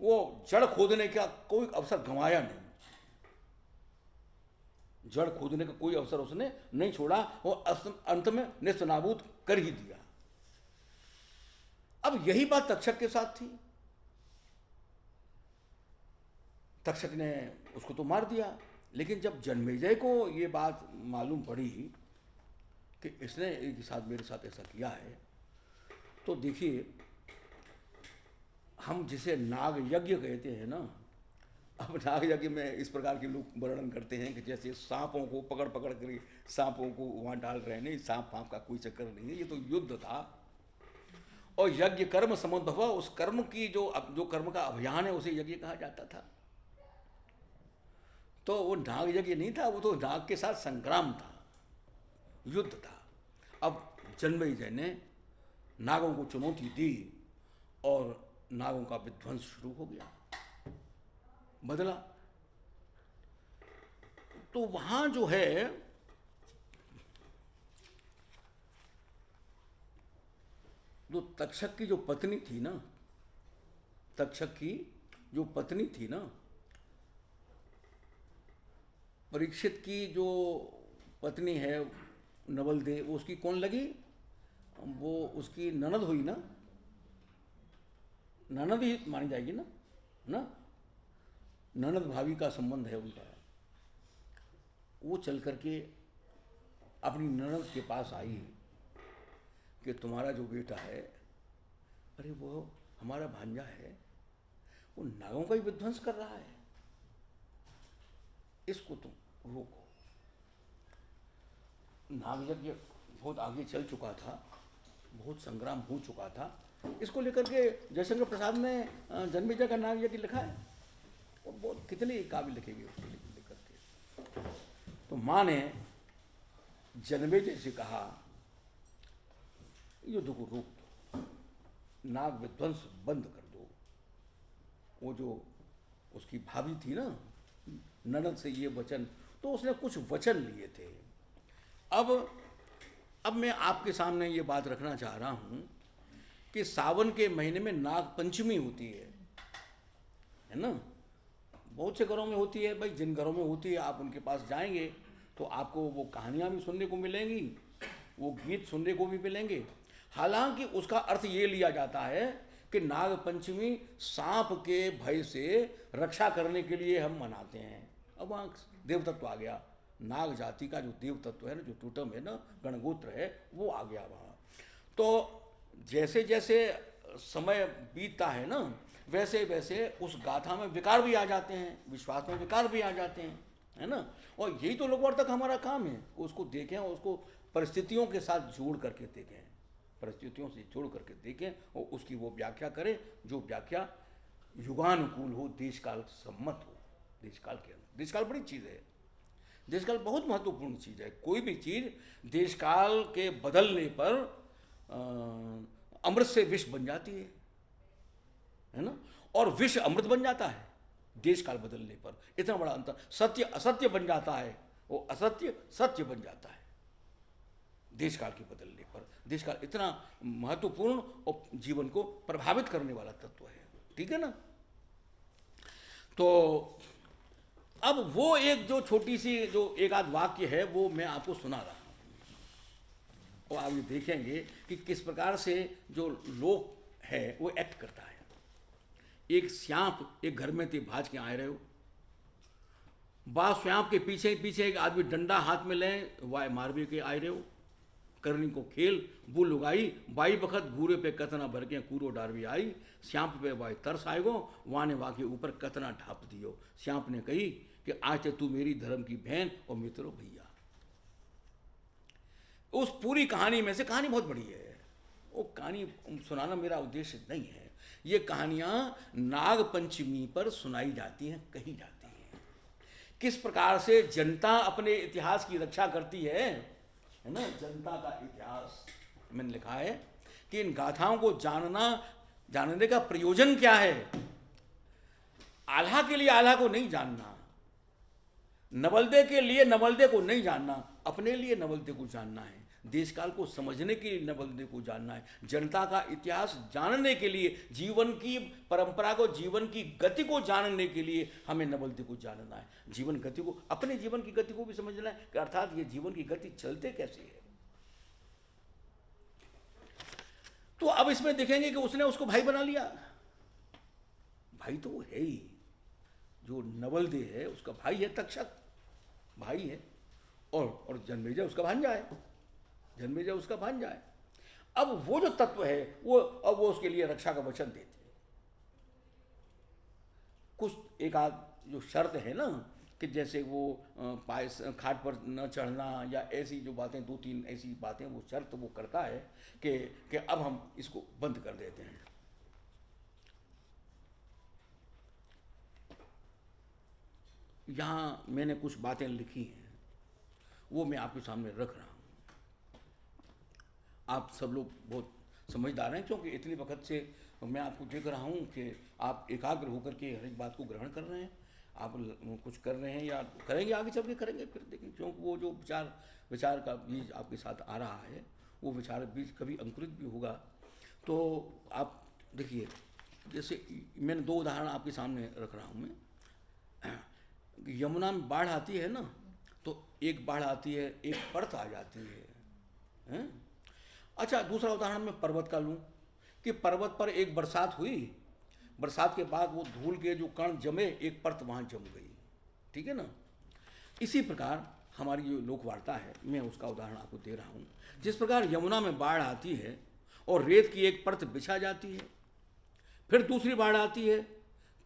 वो जड़ खोदने का कोई अवसर गंवाया नहीं। जड़ खोदने का कोई अवसर उसने नहीं छोड़ा और अंत में नेस्तनाबूद कर ही दिया। अब यही बात तक्षक के साथ थी। तक्षक ने उसको तो मार दिया, लेकिन जब जन्मेजय को ये बात मालूम पड़ी कि इसने एक साथ मेरे साथ ऐसा किया है, तो देखिए, हम जिसे नाग यज्ञ कहते हैं ना, अब नाग यज्ञ में इस प्रकार के लोग वर्णन करते हैं कि जैसे सांपों को पकड़ पकड़ कर सांपों को वहाँ डाल रहे हैं। नहीं, सांप फाँप का कोई चक्कर नहीं है, ये तो युद्ध था। और यज्ञ कर्म समुद्भव, उस कर्म की जो कर्म का अभियान है उसे यज्ञ कहा जाता था। तो वो नाग यज्ञ नहीं था, वो तो नाग के साथ संग्राम था, युद्ध था। अब जन्मेजय ने नागों को चुनौती दी और नागों का विध्वंस शुरू हो गया, बदला। तो वहां जो है जो तक्षक की जो पत्नी थी ना, तक्षक की जो पत्नी थी ना, परीक्षित की जो पत्नी है नवलदे, वो उसकी कौन लगी? वो उसकी ननद हुई ना, ननद ही मानी जाएगी ना, ननद भाभी का संबंध है उनका। वो चल करके अपनी ननद के पास आई कि तुम्हारा जो बेटा है, अरे वो हमारा भांजा है, वो नागों का ही विध्वंस कर रहा है, इसको तुम रोको। नाग यज्ञ बहुत आगे चल चुका था, बहुत संग्राम हो चुका था। इसको लेकर के जयशंकर प्रसाद ने जन्मेजय का नाग यज्ञ लिखा है, और बहुत कितने काव्य लिखेंगे उसको लेकर के। तो माँ ने जन्मेजय से कहा युद्ध को रोक दो, नाग विध्वंस बंद कर दो। वो जो उसकी भाभी थी ना, ननद से ये वचन, तो उसने कुछ वचन लिए थे। अब मैं आपके सामने ये बात रखना चाह रहा हूँ कि सावन के महीने में नाग पंचमी होती है ना। बहुत से घरों में होती है भाई, जिन घरों में होती है आप उनके पास जाएंगे तो आपको वो कहानियाँ भी सुनने को मिलेंगी, वो गीत सुनने को भी मिलेंगे। हालांकि उसका अर्थ ये लिया जाता है कि नाग पंचमी सांप के भय से रक्षा करने के लिए हम मनाते हैं। अब वहाँ देव तत्व आ गया, नाग जाति का जो देव तत्व है ना, जो टूटम है ना, गणगोत्र है, वो आ गया वहाँ। तो जैसे जैसे समय बीतता है ना, वैसे वैसे उस गाथा में विकार भी आ जाते हैं, विश्वास में विकार भी आ जाते हैं, है ना। और यही तो लोकवार्ता का हमारा काम है, उसको देखें, उसको परिस्थितियों के साथ जोड़ करके देखें, परिस्थितियों से जोड़ करके देखें और उसकी वो व्याख्या करें जो व्याख्या युगानुकूल हो, देश काल सम्मत हो। देशकाल के अंदर, देशकाल बड़ी चीज़ है, देशकाल बहुत महत्वपूर्ण चीज़ है। कोई भी चीज़ देशकाल के बदलने पर अमृत से विष बन जाती है ना, और विष अमृत बन जाता है देशकाल बदलने पर। इतना बड़ा अंतर, सत्य असत्य बन जाता है, वो असत्य सत्य बन जाता है देशकाल के बदलने पर। देशकाल इतना महत्वपूर्ण और जीवन को प्रभावित करने वाला तत्व है, ठीक है ना। तो अब वो एक जो छोटी सी जो एक आध वाक्य है वो मैं आपको सुना रहा हूँ, और आप ये देखेंगे कि किस प्रकार से जो लोक है वो एक्ट करता है। एक श्यांप एक घर में थे, भाज के आए रहे हो, बा श्यांप के पीछे पीछे एक आदमी डंडा हाथ में ले वाय मारवे के आए रहे हो। करनी को खेल बुल उगाई, बाई बखत घूरे पे कतना भर के कूरो डारवी आई। श्यांप पे वाय तरस आएगो, वाने वा के ऊपर कतना ढाप दियो। श्यांप ने कही कि आज तू मेरी धर्म की बहन और मित्रों भैया। उस पूरी कहानी में से, कहानी बहुत बड़ी है, वो कहानी सुनाना मेरा उद्देश्य नहीं है। ये कहानियाँ नाग पंचमी पर सुनाई जाती हैं, कही जाती हैं, किस प्रकार से जनता अपने इतिहास की रक्षा करती है ना। जनता का इतिहास मैंने लिखा है कि इन गाथाओं को जानने का प्रयोजन क्या है। आल्हा के लिए आल्हा को नहीं जानना, नवलदे के लिए नवलदे को नहीं जानना, अपने लिए नवलदे को जानना है। देशकाल को समझने के लिए नवलदे को जानना है। जनता का इतिहास जानने के लिए, जीवन की परंपरा को, जीवन की गति को जानने के लिए हमें नवलदे को जानना है। जीवन गति को, अपने जीवन की गति को भी समझना है कि अर्थात ये जीवन की गति चलते कैसे है। तो अब इसमें देखेंगे कि उसने उसको भाई बना लिया। भाई तो वो है ही, जो नवलदे है उसका भाई है, तक्षक भाई है, और जन्मेजय उसका भांजा है, जन्मेजय उसका भांजा है। अब वो जो तत्व है वो, अब वो उसके लिए रक्षा का वचन देते हैं। कुछ एक आध जो शर्त है ना, कि जैसे वो पायस खाट पर न चढ़ना या ऐसी जो बातें, दो तीन ऐसी बातें वो शर्त वो करता है कि अब हम इसको बंद कर देते हैं। यहाँ मैंने कुछ बातें लिखी हैं, वो मैं आपके सामने रख रहा हूँ। आप सब लोग बहुत समझदार हैं, क्योंकि इतनी वक्त से मैं आपको देख रहा हूँ कि आप एकाग्र होकर के हर एक बात को ग्रहण कर रहे हैं। आप कुछ कर रहे हैं या करेंगे, आगे चल के करेंगे फिर देखेंगे, क्योंकि वो जो विचार का बीज आपके साथ आ रहा है, वो विचार बीज कभी अंकुरित भी होगा। तो आप देखिए, जैसे मैंने दो उदाहरण आपके सामने रख रहा हूँ मैं। यमुना में बाढ़ आती है ना, तो एक बाढ़ आती है, एक परत आ जाती है। अच्छा, दूसरा उदाहरण मैं पर्वत का लूँ कि पर्वत पर एक बरसात हुई, बरसात के बाद वो धूल के जो कण जमे, एक परत वहाँ जम गई, ठीक है ना। इसी प्रकार हमारी जो लोकवार्ता है, मैं उसका उदाहरण आपको दे रहा हूँ। जिस प्रकार यमुना में बाढ़ आती है और रेत की एक परत बिछा जाती है, फिर दूसरी बाढ़ आती है,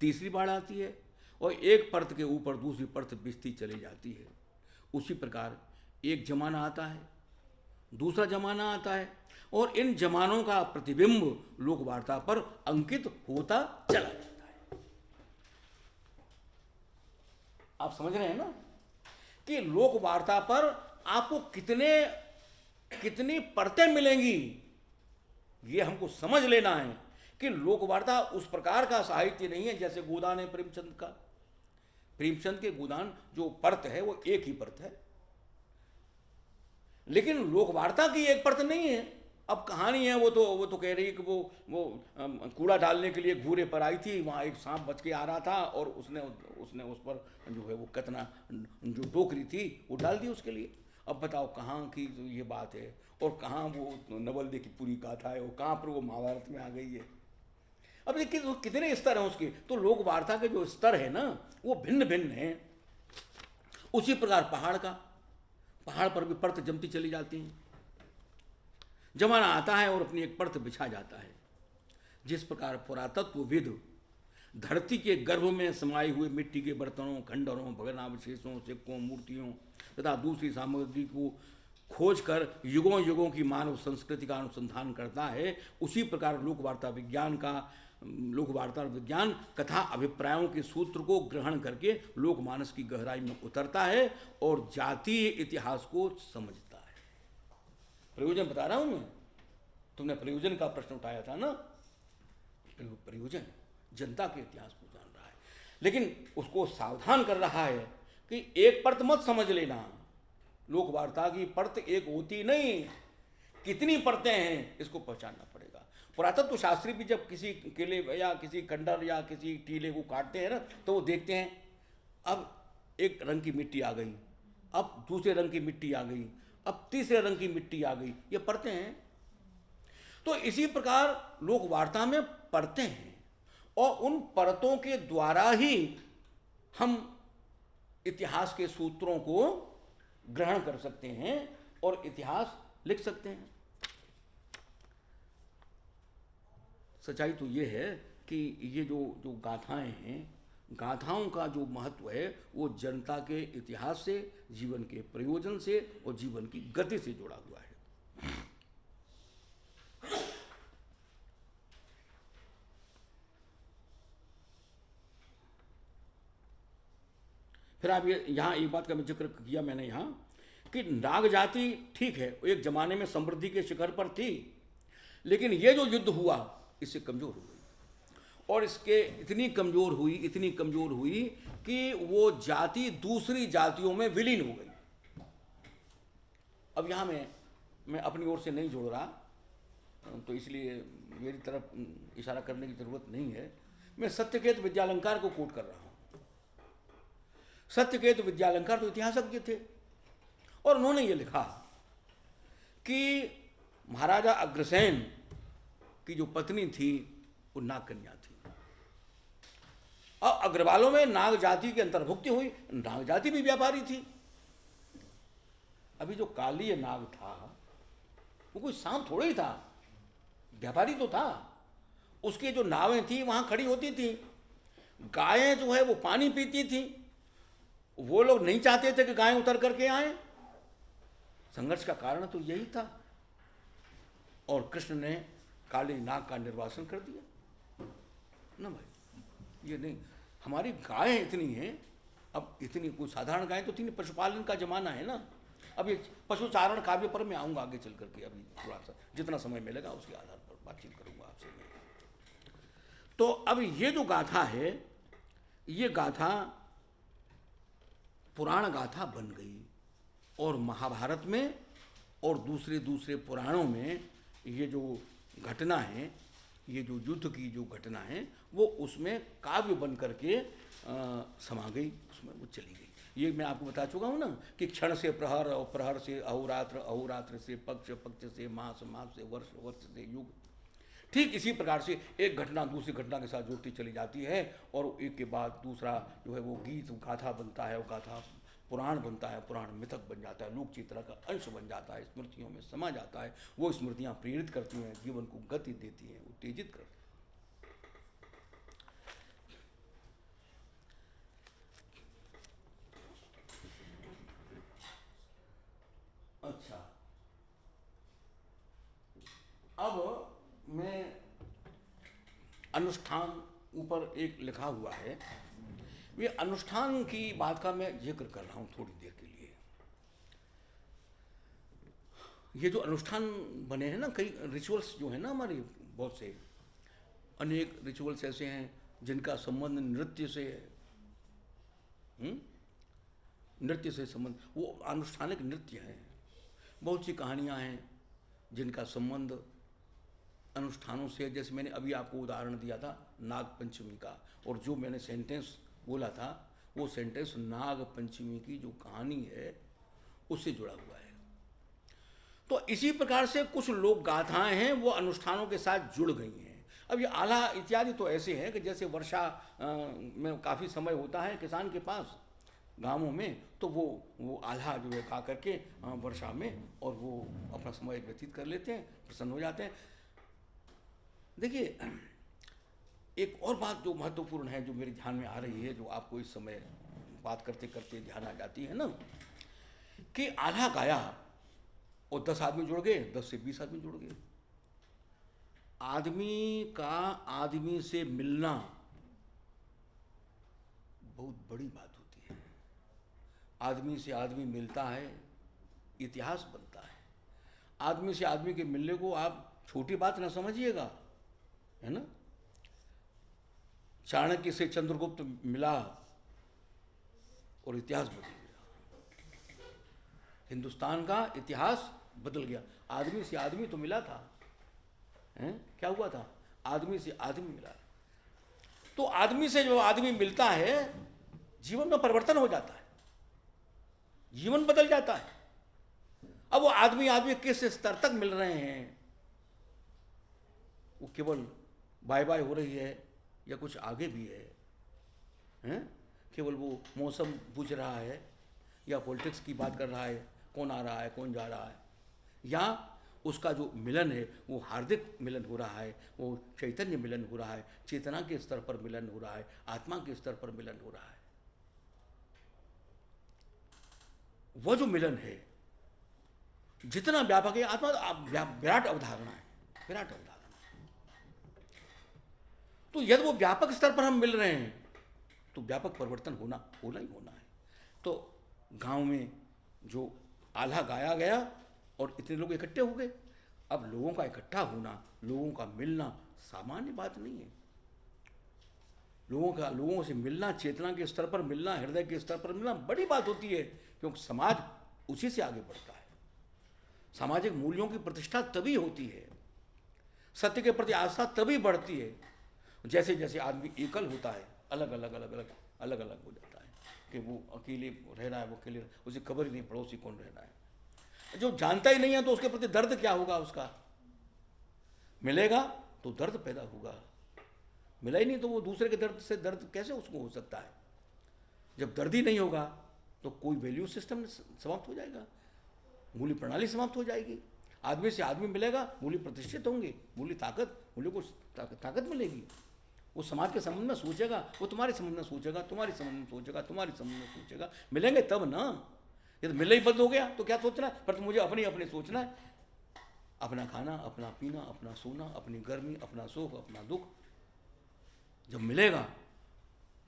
तीसरी बाढ़ आती है, और एक परत के ऊपर दूसरी परत बिछती चली जाती है। उसी प्रकार एक जमाना आता है, दूसरा जमाना आता है, और इन जमानों का प्रतिबिंब लोकवार्ता पर अंकित होता चला जाता है। आप समझ रहे हैं ना कि लोकवार्ता पर आपको कितनी परतें मिलेंगी। ये हमको समझ लेना है कि लोकवार्ता उस प्रकार का साहित्य नहीं है जैसे गोदान है प्रेमचंद का। प्रेमचंद के गोदान जो परत है वो एक ही परत है, लेकिन लोक वार्ता की एक परत नहीं है। अब कहानी है वो तो कह रही है कि वो कूड़ा डालने के लिए घूरे पर आई थी, वहाँ एक सांप बच के आ रहा था और उसने उस पर जो है वो कतना जो टोकरी थी वो डाल दी उसके लिए। अब बताओ कहाँ की ये बात है और कहाँ वो नवलदे की पूरी गाथा है और कहाँ पर वो महाभारत में आ गई है। अब देखिए तो कितने स्तर हैं उसके, तो लोक वार्ता के जो स्तर है ना वो भिन्न भिन्न हैं। उसी प्रकार पहाड़ पर भी परत जमती चली जाती हैं। जमाना आता है और अपनी एक परत बिछा जाता है। जिस प्रकार पुरातत्वविद धरती के गर्भ में समाये हुए मिट्टी के बर्तनों, खंडरों, भग्नावशेषों, सिक्कों, मूर्तियों तथा दूसरी सामग्री को खोज कर युगों युगों की मानव संस्कृति का अनुसंधान करता है, उसी प्रकार लोकवार्ता विज्ञान कथा अभिप्रायों के सूत्र को ग्रहण करके लोकमानस की गहराई में उतरता है और जातीय इतिहास को समझता है। प्रयोजन बता रहा हूं मैं, तुमने प्रयोजन का प्रश्न उठाया था ना। प्रयोजन जनता के इतिहास को जान रहा है, लेकिन उसको सावधान कर रहा है कि एक परत मत समझ लेना। लोक वार्ता की परत एक होती नहीं, कितनी परतें हैं इसको पहचानना पड़ेगा। पुरातत्व शास्त्री भी जब किसी किले या किसी खंडर या किसी टीले को काटते हैं ना, तो वो देखते हैं अब एक रंग की मिट्टी आ गई, अब दूसरे रंग की मिट्टी आ गई, अब तीसरे रंग की मिट्टी आ गई, ये परतें हैं। तो इसी प्रकार लोक वार्ता में परतें हैं और उन परतों के द्वारा ही हम इतिहास के सूत्रों को ग्रहण कर सकते हैं और इतिहास लिख सकते हैं। सच्चाई तो ये है कि ये जो गाथाएं हैं, गाथाओं का जो महत्व है वो जनता के इतिहास से, जीवन के प्रयोजन से और जीवन की गति से जुड़ा हुआ है। फिर आप ये यहाँ एक बात का मैं जिक्र किया मैंने यहाँ कि नाग जाति ठीक है एक जमाने में समृद्धि के शिखर पर थी, लेकिन ये जो युद्ध हुआ इससे कमजोर हो गई और इसके इतनी कमजोर हुई कि वो जाति दूसरी जातियों में विलीन हो गई। अब यहाँ मैं अपनी ओर से नहीं जोड़ रहा, तो इसलिए मेरी तरफ इशारा करने की जरूरत नहीं है। मैं सत्यकेत विद्यालंकार को कोट कर रहा हूँ। सत्यकेत विद्यालंकार तो इतिहासज्ञ थे और उन्होंने ये लिखा कि महाराजा अग्रसेन की जो पत्नी थी वो नाग कन्या थी और अग्रवालों में नाग जाति की अंतर्भुक्ति हुई। नाग जाति भी व्यापारी थी। अभी जो कालीय नाग था वो कोई सांप थोड़ा ही था, व्यापारी तो था। उसकी जो नावें थी वहां खड़ी होती थी, गायें जो है वो पानी पीती थी। वो लोग नहीं चाहते थे कि गायें उतर करके आए। संघर्ष का कारण तो यही था और कृष्ण ने काली नाग का निर्वासन कर दिया ना भाई। ये नहीं, हमारी गायें इतनी हैं, अब इतनी कोई साधारण गायें तो थी, पशुपालन का जमाना है ना। अब ये पशुचारण काव्य पर मैं आऊँगा आगे चल करके, अभी थोड़ा सा जितना समय मिलेगा उसके आधार पर बातचीत करूँगा आपसे मैं। तो अब ये जो गाथा है ये गाथा पुराण गाथा बन गई और महाभारत में और दूसरे पुराणों में ये जो घटना है, ये जो युद्ध की जो घटना है वो उसमें काव्य बन करके समा गई, उसमें वो चली गई। ये मैं आपको बता चुका हूँ ना कि क्षण से प्रहर और प्रहर से अहोरात्र, अहोरात्र से पक्ष, पक्ष से मास, मास से वर्ष, वर्ष से युग। ठीक इसी प्रकार से एक घटना दूसरी घटना के साथ जुड़ती चली जाती है और एक के बाद दूसरा जो है वो गीत गाथा बनता है, वो गाथा पुराण बनता है, पुराण मिथक बन जाता है, लोक चित्र का अंश बन जाता है, स्मृतियों में समा जाता है। वो स्मृतियाँ प्रेरित करती हैं, जीवन को गति देती हैं, उत्तेजित करती हैं। अच्छा, अब मैं अनुष्ठान ऊपर एक लिखा हुआ है, ये अनुष्ठान की बात का मैं जिक्र कर रहा हूँ थोड़ी देर के लिए। ये जो अनुष्ठान बने हैं ना, कई रिचुअल्स जो है ना हमारे बहुत से अनेक रिचुअल्स ऐसे हैं जिनका संबंध नृत्य से है, नृत्य से संबंध, वो अनुष्ठानिक नृत्य हैं। बहुत सी कहानियाँ हैं जिनका संबंध अनुष्ठानों से, जैसे मैंने अभी आपको उदाहरण दिया था नाग पंचमी का, और जो मैंने सेंटेंस बोला था वो सेंटेंस नाग पंचमी की जो कहानी है उससे जुड़ा हुआ है। तो इसी प्रकार से कुछ लोक गाथाएं हैं वो अनुष्ठानों के साथ जुड़ गई हैं। अब ये आल्हा इत्यादि तो ऐसे हैं कि जैसे वर्षा में काफ़ी समय होता है किसान के पास गांवों में, तो वो आल्हा जो है गा करके वर्षा में और वो अपना समय व्यतीत कर लेते हैं, प्रसन्न हो जाते हैं। देखिए, एक और बात जो महत्वपूर्ण है जो मेरे ध्यान में आ रही है, जो आपको इस समय बात करते करते ध्यान आ जाती है ना, कि आल्हा गाया और 10 आदमी जुड़ गए, 10 से 20 आदमी जुड़ गए। आदमी का आदमी से मिलना बहुत बड़ी बात होती है। आदमी से आदमी मिलता है, इतिहास बनता है। आदमी से आदमी के मिलने को आप छोटी बात ना समझिएगा, है ना। चाणक्य से चंद्रगुप्त मिला और इतिहास बदल गया, हिंदुस्तान का इतिहास बदल गया। आदमी से आदमी तो मिला था, हैं? क्या हुआ था? आदमी से आदमी मिला। तो आदमी से जो आदमी मिलता है जीवन में परिवर्तन हो जाता है, जीवन बदल जाता है। अब वो आदमी आदमी किस स्तर तक मिल रहे हैं, वो केवल बाय बाय हो रही है या कुछ आगे भी है, हैं? केवल वो मौसम पूछ रहा है या पॉलिटिक्स की बात कर रहा है, कौन आ रहा है कौन जा रहा है, या उसका जो मिलन है वो हार्दिक मिलन हो रहा है, वो चैतन्य मिलन हो रहा है, चेतना के स्तर पर मिलन हो रहा है, आत्मा के स्तर पर मिलन हो रहा है। वह जो मिलन है जितना व्यापक है, आत्मा विराट अवधारणा है, विराट अवधारणा। तो यदि वो व्यापक स्तर पर हम मिल रहे हैं तो व्यापक परिवर्तन होना ही होना है। तो गांव में जो आल्हा गाया गया और इतने लोग इकट्ठे हो गए, अब लोगों का इकट्ठा होना, लोगों का मिलना सामान्य बात नहीं है। लोगों से मिलना, चेतना के स्तर पर मिलना, हृदय के स्तर पर मिलना बड़ी बात होती है, क्योंकि समाज उसी से आगे बढ़ता है। सामाजिक मूल्यों की प्रतिष्ठा तभी होती है, सत्य के प्रति आस्था तभी बढ़ती है जैसे जैसे आदमी एकल होता है, अलग अलग हो जाता है कि वो अकेले रह रहा है, वो अकेले, उसे खबर ही नहीं पड़ोसी कौन रह रहा है। जो जानता ही नहीं है तो उसके प्रति दर्द क्या होगा उसका। मिलेगा तो दर्द पैदा होगा, मिला ही नहीं तो वो दूसरे के दर्द से दर्द कैसे उसको हो सकता है। जब दर्द ही नहीं होगा तो कोई वैल्यू सिस्टम समाप्त हो जाएगा, मूल्य प्रणाली समाप्त हो जाएगी। आदमी से आदमी मिलेगा, मूल्य प्रतिष्ठित होंगे, मूल्य को ताकत मिलेगी। वो समाज के संबंध में सोचेगा, वो तुम्हारे संबंध में सोचेगा, तुम्हारे संबंध में सोचेगा, तुम्हारे संबंध में सोचेगा। मिलेंगे तब ना। ये तो मिलना ही बंद हो गया तो क्या सोचना है, पर तो मुझे अपने सोचना है। अपना खाना, अपना पीना, अपना सोना, अपनी गर्मी, अपना सुख, अपना दुख। जब मिलेगा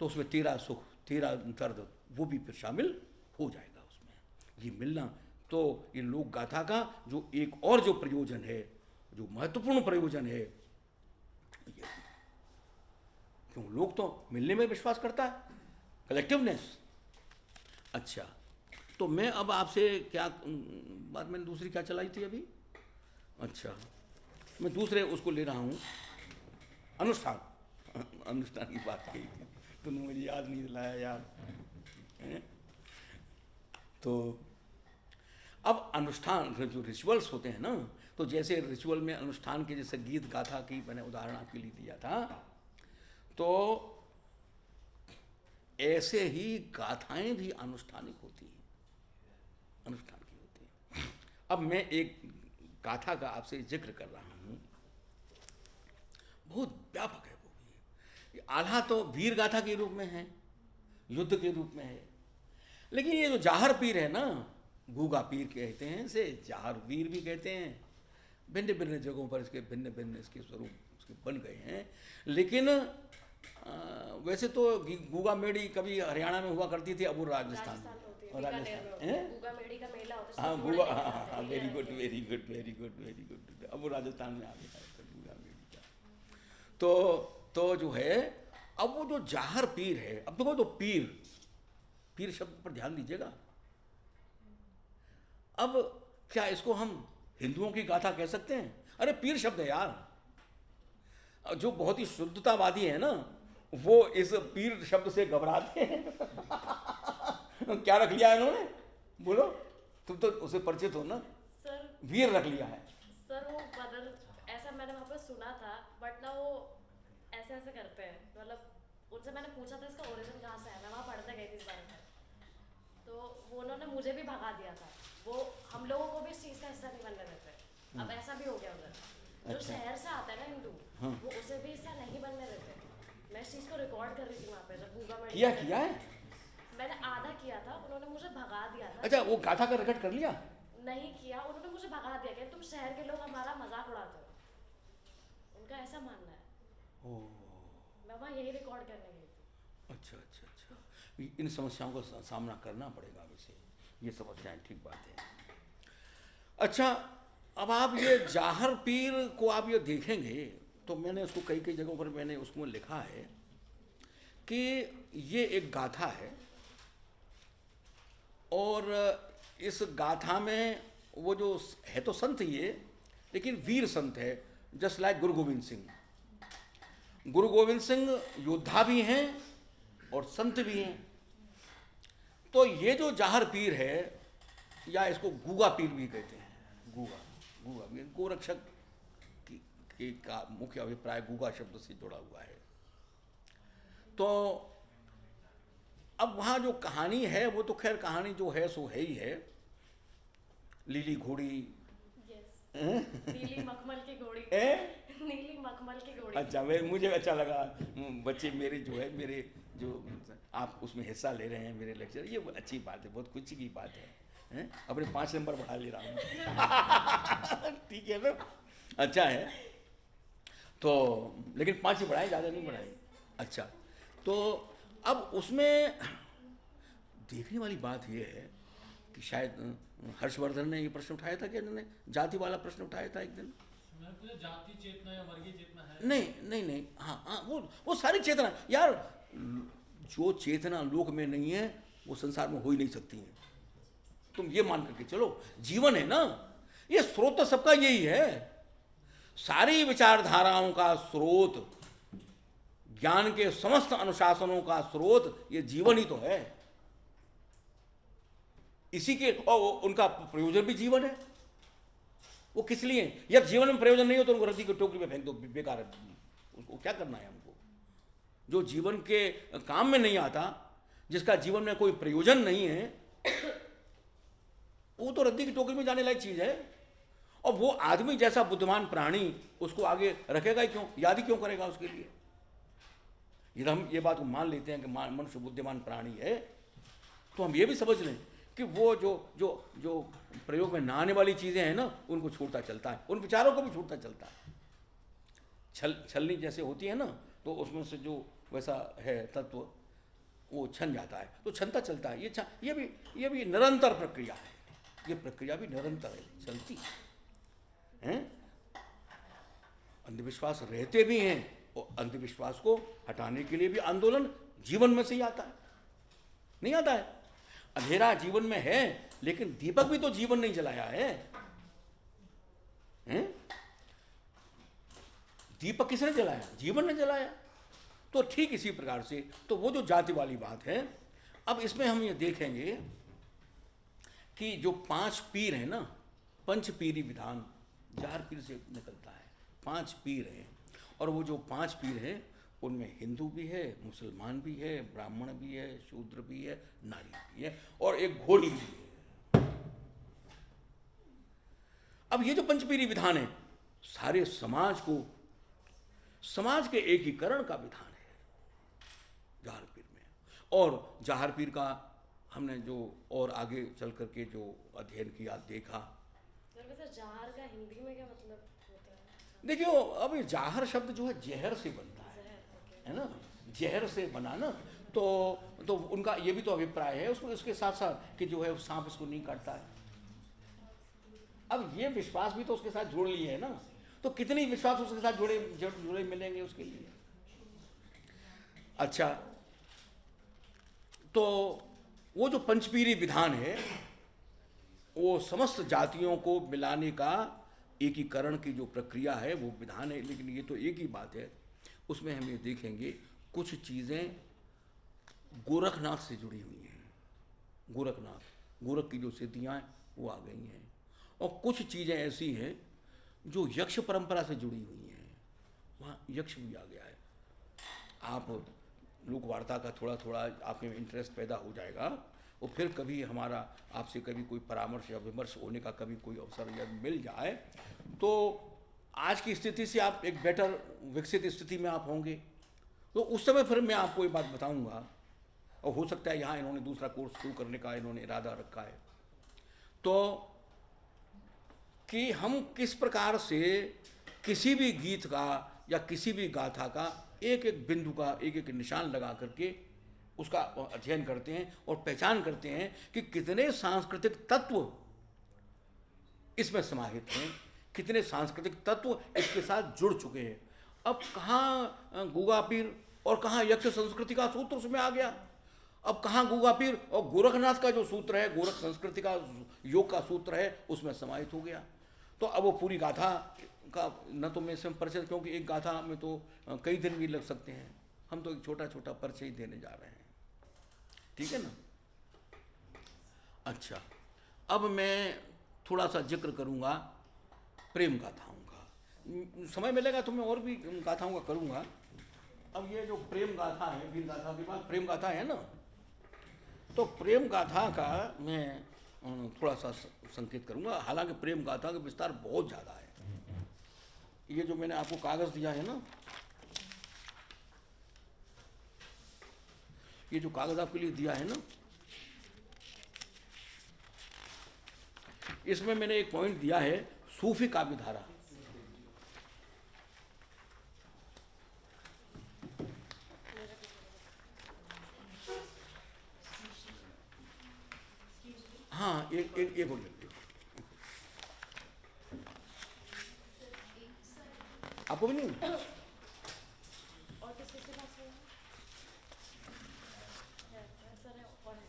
तो उसमें तेरा सुख, तेरा दर्द, वो भी फिर शामिल हो जाएगा उसमें। ये मिलना तो ये लोक गाथा का जो एक और जो प्रयोजन है, जो महत्वपूर्ण प्रयोजन है, क्यों लोग तो मिलने में विश्वास करता है, कलेक्टिवनेस। अच्छा, तो मैं अब आपसे क्या बात मैंने दूसरी क्या चलाई थी अभी। अच्छा, मैं दूसरे उसको ले रहा हूँ, अनुष्ठान की बात कही थी, तुमने मुझे याद नहीं दिलाया यार। तो अब अनुष्ठान जो रिचुअल्स होते हैं ना, तो जैसे रिचुअल में अनुष्ठान के जैसे गीत गाथा की मैंने उदाहरण आपके लिए दिया था, तो ऐसे ही गाथाएं भी अनुष्ठानिक होती हैं, अनुष्ठान की होती हैं। अब मैं एक गाथा का आपसे जिक्र कर रहा हूँ, बहुत व्यापक है वो भी। आल्हा तो वीर गाथा के रूप में है, युद्ध के रूप में है, लेकिन ये जो जाहर पीर है ना, गूगा पीर कहते हैं इसे, जाहर वीर भी कहते हैं। भिन्न भिन्न जगहों पर इसके भिन्न भिन्न इसके स्वरूप उसके बन गए हैं। लेकिन वैसे तो गूगा मेड़ी कभी हरियाणा में हुआ करती थी, अब वो राजस्थान और हाँ गूगा, हाँ वेरी गुड। अब वो राजस्थान में आ गया गूगा मेड़ी का। तो जो है, अब वो जो जाहर पीर है, अब देखो तो पीर पीर शब्द पर ध्यान दीजिएगा। अब क्या इसको हम हिंदुओं की गाथा कह सकते हैं? अरे पीर शब्द है यार। जो बहुत ही शुद्धतावादी है ना, वो इस पीर शब्द से घबराते हैं। क्या रख लिया है इन्होंने? बोलो, तुम तो उसे परिचित हो ना। सर वीर रख लिया है। सर वो बदल ऐसा मैंने वहाँ पर सुना था, बट ना वो ऐसे ऐसे करते हैं। मतलब उनसे मैंने पूछा था इसका ओरिजिन कहाँ से है, मैं वहाँ पढ़ने गई थी इस बारे में, तो वो उन्होंने मुझे भी भगा दिया था। वो हम लोगों को भी इस चीज़ का हिस्सा नहीं बनने देते। अब ऐसा भी हो गया उधर, जो अच्छा। शहर से आता है ना हिंदू, हाँ। वो उसे भी हिस्सा नहीं बनने देते। मैं इस चीज़ को रिकॉर्ड कर रही थी वहाँ पे जब गूगा में किया है? मैंने आधा किया था, उन्होंने मुझे भगा दिया था। अच्छा, वो गाथा का रिकॉर्ड कर लिया? नहीं किया, उन्होंने मुझे भगा दिया कि तुम शहर के लोग हमारा मजाक उड़ाते हो। उनका ऐसा मानना है। मैं वहाँ यही रिकॉर्ड करने गई थी। अच्छा अच्छा अच्छा, इन समस्याओं का सामना करना पड़ेगा वैसे, ये समस्याएं, ठीक बात है। अच्छा, अब आप ये जाहर पीर को आप ये देखेंगे तो मैंने उसको कई कई जगहों पर मैंने उसको लिखा है कि ये एक गाथा है, और इस गाथा में वो जो है तो संत ये, लेकिन वीर संत है, जस्ट लाइक गुरु गोविंद सिंह। गुरु गोविंद सिंह योद्धा भी हैं और संत भी हैं। तो ये जो जाहर पीर है, या इसको गूगा पीर भी कहते हैं, गूगा गोरक्षक का मुख्य अभिप्राय गूगा शब्द से जुड़ा हुआ है। तो अब वहाँ जो कहानी है वो तो खैर कहानी जो है सो है ही है, लीली घोड़ी। नीली मखमल की घोड़ी। नीली मखमल की घोड़ी। अच्छा, मुझे अच्छा लगा, बच्चे मेरे जो है, मेरे जो आप उसमें हिस्सा ले रहे हैं मेरे लेक्चर, ये अच्छी बात है, बहुत खुशी की बात है। अपने 5 नंबर बढ़ा ले रहा हूँ। ठीक है ना, अच्छा है। तो लेकिन 5 ही बढ़ाए, ज़्यादा नहीं बढ़ाए। अच्छा, तो अब उसमें देखने वाली बात यह है कि शायद हर्षवर्धन ने ये प्रश्न उठाया था कि इन्होंने जाति वाला प्रश्न उठाया था एक दिन। जाति चेतना या वर्गीय चेतना है? नहीं, हाँ, वो सारी चेतना यार, जो चेतना लोक में नहीं है वो संसार में हो ही नहीं सकती है। तुम ये मान करके चलो, जीवन है ना, ये स्रोत तो सबका यही है। सारी विचारधाराओं का स्रोत, ज्ञान के समस्त अनुशासनों का स्रोत ये जीवन ही तो है। इसी के, और उनका प्रयोजन भी जीवन है। वो किस लिए? जब जीवन में प्रयोजन नहीं हो तो उनको रद्दी की टोकरी में फेंक दो, बेकार है, उसको क्या करना है हमको। जो जीवन के काम में नहीं आता, जिसका जीवन में कोई प्रयोजन नहीं है, वो तो रद्दी की टोकरी में जाने लायक चीज है। और वो आदमी जैसा बुद्धिमान प्राणी उसको आगे रखेगा ही क्यों, याद ही क्यों करेगा उसके लिए। यदि हम ये बात को मान लेते हैं कि मनुष्य बुद्धिमान प्राणी है, तो हम ये भी समझ लें कि वो जो प्रयोग में ना आने वाली चीज़ें हैं ना, उनको छूटता चलता है, उन विचारों को भी छूटता चलता है। छलनी जैसे होती है ना, तो उसमें से जो वैसा है तत्व वो छन जाता है, तो छनता चलता है। ये भी निरंतर प्रक्रिया है। ये प्रक्रिया भी निरंतर है, चलती है। अंधविश्वास रहते भी हैं, और अंधविश्वास को हटाने के लिए भी आंदोलन जीवन में से ही आता है, नहीं आता है। अंधेरा जीवन में है, लेकिन दीपक भी तो जीवन नहीं जलाया है, हैं? दीपक किसने जलाया? जीवन ने जलाया। तो ठीक इसी प्रकार से, तो वो जो जाति वाली बात है, अब इसमें हम ये देखेंगे कि जो 5 पीर हैं ना, पंचपीरी विधान जाहर पीर से निकलता है। 5 पीर हैं, और वो जो 5 पीर हैं उनमें हिंदू भी है, मुसलमान भी है, ब्राह्मण भी है, शूद्र भी है, नारी भी है, और एक घोड़ी भी है। अब ये जो पंचपीरी विधान है, सारे समाज के एकीकरण का विधान है जाहर पीर में। और जाहर पीर का हमने जो और आगे चल करके जो अध्ययन किया, देखा। जाहर का हिंदी में क्या मतलब होता है? देखियो, अब ये जाहर शब्द जो है जहर से बनता है ना, जहर से बना ना, तो उनका ये भी तो अभिप्राय है उसको, इसके साथ साथ कि जो है सांप इसको नहीं काटता है। अब ये विश्वास भी तो उसके साथ जोड़ लिए है ना, तो कितनी विश्वास उसके साथ जुड़े मिलेंगे उसके लिए। अच्छा, तो वो जो पंचपीरी विधान है वो समस्त जातियों को मिलाने का एकीकरण की जो प्रक्रिया है वो विधान है। लेकिन ये तो एक ही बात है, उसमें हम ये देखेंगे कुछ चीज़ें गोरखनाथ से जुड़ी हुई हैं। गोरख की जो सिद्धियाँ हैं वो आ गई हैं, और कुछ चीज़ें ऐसी हैं जो यक्ष परंपरा से जुड़ी हुई हैं, वहाँ यक्ष भी आ गया है। आप लोक वार्ता का थोड़ा थोड़ा आप में इंटरेस्ट पैदा हो जाएगा, और फिर कभी हमारा आपसे कभी कोई परामर्श या विमर्श होने का कभी कोई अवसर यदि मिल जाए तो आज की स्थिति से आप एक बेटर विकसित स्थिति में आप होंगे। तो उस समय फिर मैं आपको ये बात बताऊंगा, और हो सकता है यहाँ इन्होंने दूसरा कोर्स शुरू करने का इन्होंने इरादा रखा है, तो कि हम किस प्रकार से किसी भी गीत का या किसी भी गाथा का एक एक बिंदु का एक एक निशान लगा करके उसका अध्ययन करते हैं और पहचान करते हैं कि कितने सांस्कृतिक तत्व इसमें समाहित हैं, कितने सांस्कृतिक तत्व इसके साथ जुड़ चुके हैं। अब कहाँ गुगा पीर और कहाँ यक्ष संस्कृति का सूत्र उसमें आ गया, अब कहाँ गुगा पीर और गोरखनाथ का जो सूत्र है, गोरख संस्कृति का योग का सूत्र है, उसमें समाहित हो गया। तो अब वो पूरी गाथा का न तो मैं इसमें परिचय, क्योंकि एक गाथा में तो कई दिन भी लग सकते हैं, हम तो एक छोटा छोटा परिचय ही देने जा रहे हैं, ठीक है ना। अच्छा, अब मैं थोड़ा सा जिक्र करूँगा प्रेम गाथाओं का। समय मिलेगा तो मैं और भी गाथाओं का करूँगा। अब ये जो प्रेम गाथा है, वीर गाथा के बाद प्रेम गाथा है ना, तो प्रेम गाथा का मैं थोड़ा सा संकेत करूँगा। हालांकि प्रेम गाथा का विस्तार बहुत ज़्यादा है। ये जो मैंने आपको कागज़ दिया है ना, ये जो कागज़ आपके लिए दिया है ना, इसमें मैंने एक पॉइंट दिया है सूफी काव्य धारा। हाँ, एक और लिख आपको भी नहीं और किसके पास है? सर है और है।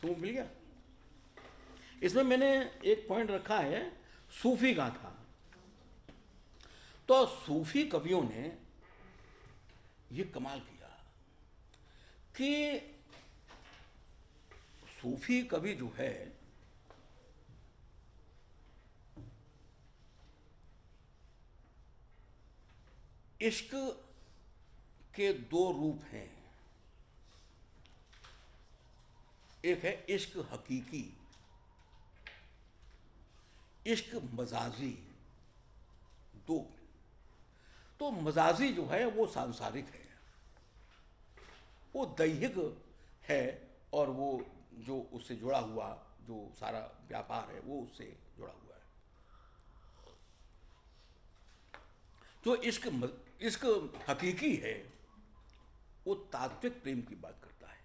तुमको मिल गया। इसमें मैंने एक पॉइंट रखा है सूफी गाथा। तो सूफी कवियों ने ये कमाल किया कि सूफी कवि जो है इश्क के दो रूप हैं, एक है इश्क हकीकी, इश्क मजाजी, दो। तो मजाजी जो है वो सांसारिक है, वो दैहिक है, और वो जो उससे जुड़ा हुआ जो सारा व्यापार है वो उससे जुड़ा हुआ है। जो इश्क हकीकी है वो तात्विक प्रेम की बात करता है।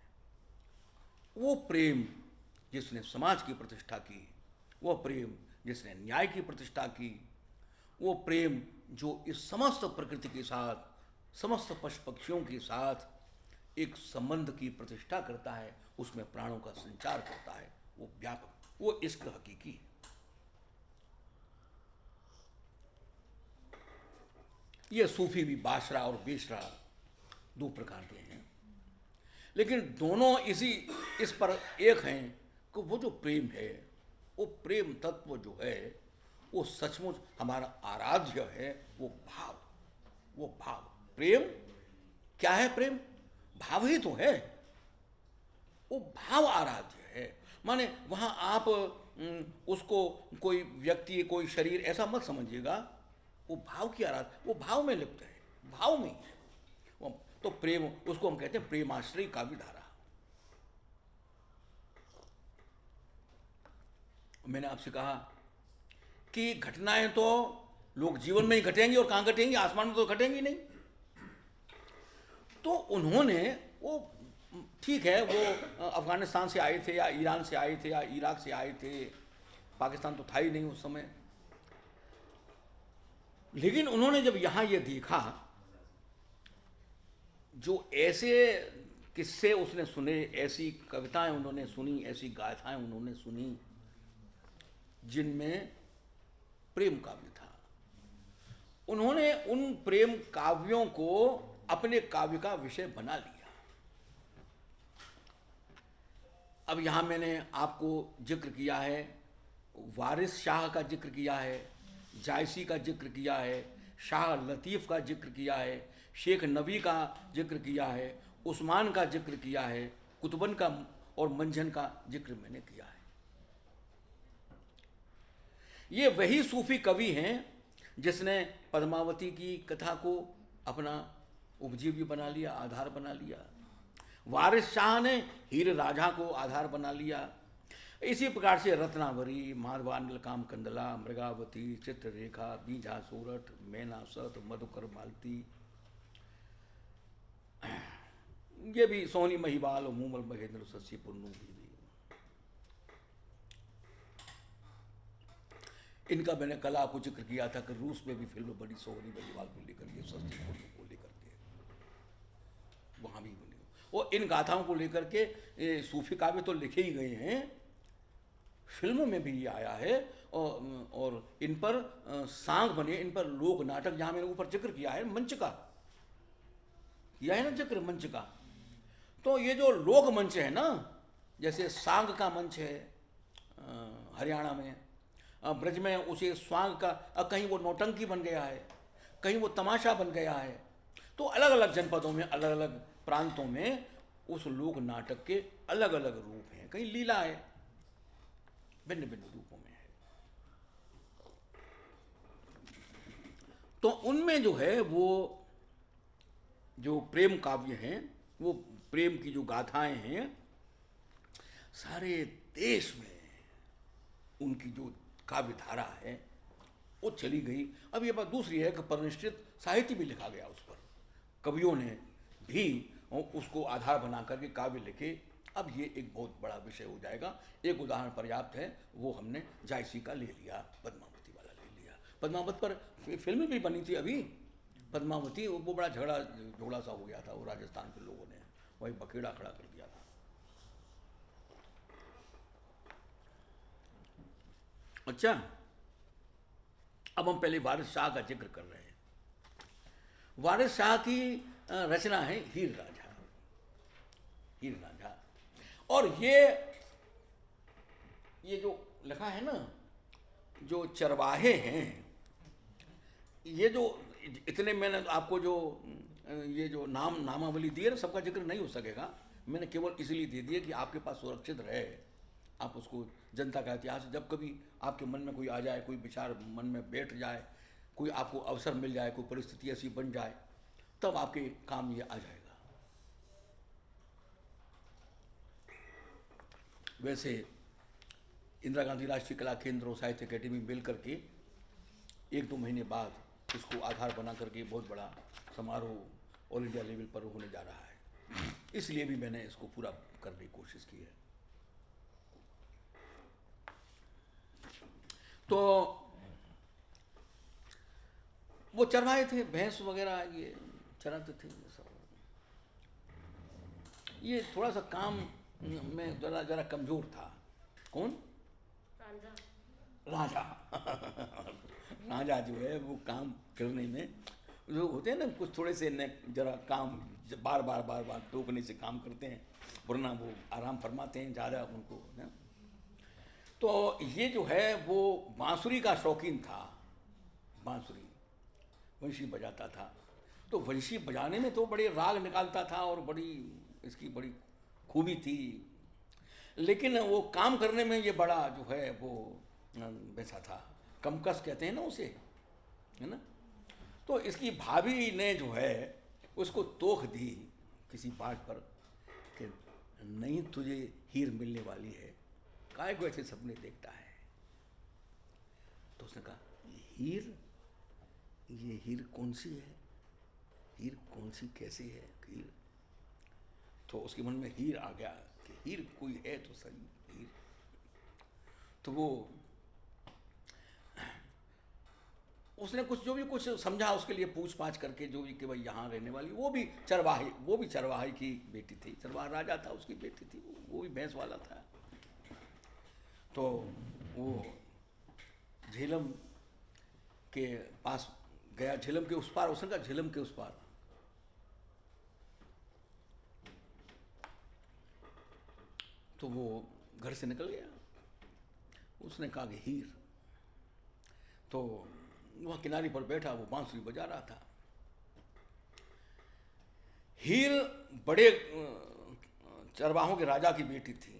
वो प्रेम जिसने समाज की प्रतिष्ठा की, वो प्रेम जिसने न्याय की प्रतिष्ठा की, वो प्रेम जो इस समस्त प्रकृति के साथ, समस्त पशु पक्षियों के साथ एक संबंध की प्रतिष्ठा करता है, उसमें प्राणों का संचार करता है, वो व्यापक, वो इश्क हकीकी है। ये सूफी भी बाशरा और बेशरा दो प्रकार के हैं, लेकिन दोनों इस पर एक हैं कि वो जो प्रेम है, वो प्रेम तत्व जो है वो सचमुच हमारा आराध्य है। वो भाव प्रेम क्या है? प्रेम भाव ही तो है, वो भाव आराध्य है। माने वहाँ आप उसको कोई व्यक्ति, कोई शरीर ऐसा मत समझिएगा, वो भाव की आराध्य, वो भाव में लिप्त है, भाव में ही है वो। तो प्रेम, उसको हम कहते हैं प्रेमाश्रयी काव्य धारा। मैंने आपसे कहा कि घटनाएं तो लोग जीवन में ही घटेंगी, और कहाँ घटेंगी? आसमान में तो घटेंगी नहीं। तो उन्होंने वो, ठीक है, वो अफगानिस्तान से आए थे या ईरान से आए थे या इराक से आए थे, पाकिस्तान तो था ही नहीं उस समय, लेकिन उन्होंने जब यहाँ ये देखा जो ऐसे किस्से उसने सुने, ऐसी कविताएं उन्होंने सुनी, ऐसी गाथाएं उन्होंने सुनी जिनमें प्रेम काव्य था। उन्होंने उन प्रेम काव्यों को अपने काव्य का विषय बना लिया। अब यहाँ मैंने आपको जिक्र किया है, वारिस शाह का जिक्र किया है, जायसी का जिक्र किया है, शाह लतीफ़ का जिक्र किया है, शेख नबी का जिक्र किया है, उस्मान का जिक्र किया है, कुतुबन का और मंझन का जिक्र मैंने किया है। ये वही सूफी कवि हैं जिसने पद्मावती की कथा को अपना उपजीव्य बना लिया, आधार बना लिया। वारिस शाह ने हीर राझा को आधार बना लिया। इसी प्रकार से रत्नावरी, माधवा नीलकाम कंदला, मृगावती, चित्ररेखा, बीजा सूरठ, मैना सत, मधुकर मालती, ये भी सोनी महिवाल, मूमल महेंद्र, सस्सी पुन्नू भी। इनका मैंने कल आपको जिक्र किया था कि रूस में भी फिल्म बनी सोनी महिवाल को लेकर के, सस्सी पुन्नू को लेकर के, वहाँ भी बनी। और इन गाथाओं को लेकर के सूफी काव्य तो लिखे ही गए हैं, फिल्म में भी ये आया है, और इन पर सांग बने, इन पर लोक नाटक, जहाँ मैंने ऊपर जिक्र किया है मंच का, किया है ना जिक्र मंच का। तो ये जो लोक मंच है ना, जैसे सांग का मंच है हरियाणा में, ब्रज में उसे स्वांग का, कहीं वो नौटंकी बन गया है, कहीं वो तमाशा बन गया है। तो अलग अलग जनपदों में, अलग अलग प्रांतों में उस लोक नाटक के अलग अलग रूप हैं। कहीं लीला है, भिन्न भिन्न रूपों में है। तो उनमें जो है वो जो प्रेम काव्य हैं, वो प्रेम की जो गाथाएं हैं, सारे देश में उनकी जो काव्य धारा है वो चली गई। अब ये बात दूसरी है कि परिनिष्ठित साहित्य भी लिखा गया उस पर, कवियों ने भी उसको आधार बना करके काव्य लिखे। अब ये एक बहुत बड़ा विषय हो जाएगा। एक उदाहरण पर्याप्त है, वो हमने जायसी का ले लिया, पद्मावती वाला ले लिया। पद्मावत पर फिल्म भी बनी थी अभी, पद्मावती, वो बड़ा झगड़ा सा हो गया था, वो राजस्थान के लोगों ने वही बखेड़ा खड़ा कर दिया था। अच्छा, अब हम पहले वारिस शाह का जिक्र कर रहे हैं। वारिस शाह की रचना है हीर राझा, हीर राझा। और ये जो लिखा है ना, जो चरवाहे हैं, ये जो इतने मैंने आपको जो ये जो नामावली दी है ना, सबका जिक्र नहीं हो सकेगा। मैंने केवल इसलिए दे दिया कि आपके पास सुरक्षित रहे, आप उसको जनता का इतिहास, जब कभी आपके मन में कोई आ जाए, कोई विचार मन में बैठ जाए, कोई आपको अवसर मिल जाए, कोई परिस्थिति ऐसी बन जाए, तब आपके काम ये आ जाएगा। वैसे इंदिरा गांधी राष्ट्रीय कला केंद्र और साहित्य अकेडमी मिल करके 1-2 महीने बाद इसको आधार बना करके बहुत बड़ा समारोह ऑल इंडिया लेवल पर होने जा रहा है। इसलिए भी मैंने इसको पूरा करने की कोशिश की है। तो वो चरवाहे थे, भैंस वगैरह ये चराते थे। ये सब, ये थोड़ा सा काम में जरा कमजोर था। कौन? राजा राजा जो है वो काम करने में जो होते हैं ना, कुछ थोड़े से जरा काम बार बार टोकने से काम करते हैं, वरना वो आराम फरमाते हैं ज़्यादा उनको ना। तो ये जो है वो बांसुरी का शौकीन था, बांसुरी वंशी बजाता था। तो वंशी बजाने में तो बड़े राग निकालता था और बड़ी इसकी बड़ी खूबी थी, लेकिन वो काम करने में ये बड़ा जो है वो वैसा था, कमकस कहते हैं ना उसे, है ना। तो इसकी भाभी ने जो है उसको तोख दी किसी बात पर कि नहीं तुझे हीर मिलने वाली है, काहे को ऐसे सपने देखता है। तो उसने कहा हीर, ये हीर कौन सी है, हीर कौन सी, कैसी है हीर। तो उसके मन में हीर आ गया कि हीर कोई है तो सही हीर। तो वो उसने कुछ जो भी कुछ समझा उसके लिए पूछ पाछ करके जो भी कि भाई यहाँ रहने वाली वो भी चरवाहे की बेटी थी, चरवाहा राजा था उसकी बेटी थी, वो भी भैंस वाला था। तो वो झेलम के पास गया, झेलम के उस पार, उसने कहा झेलम के उस पार। तो वो घर से निकल गया, उसने कहा कि हीर। तो वहाँ किनारे पर बैठा वो बांसुरी बजा रहा था। हीर बड़े चरवाहों के राजा की बेटी थी,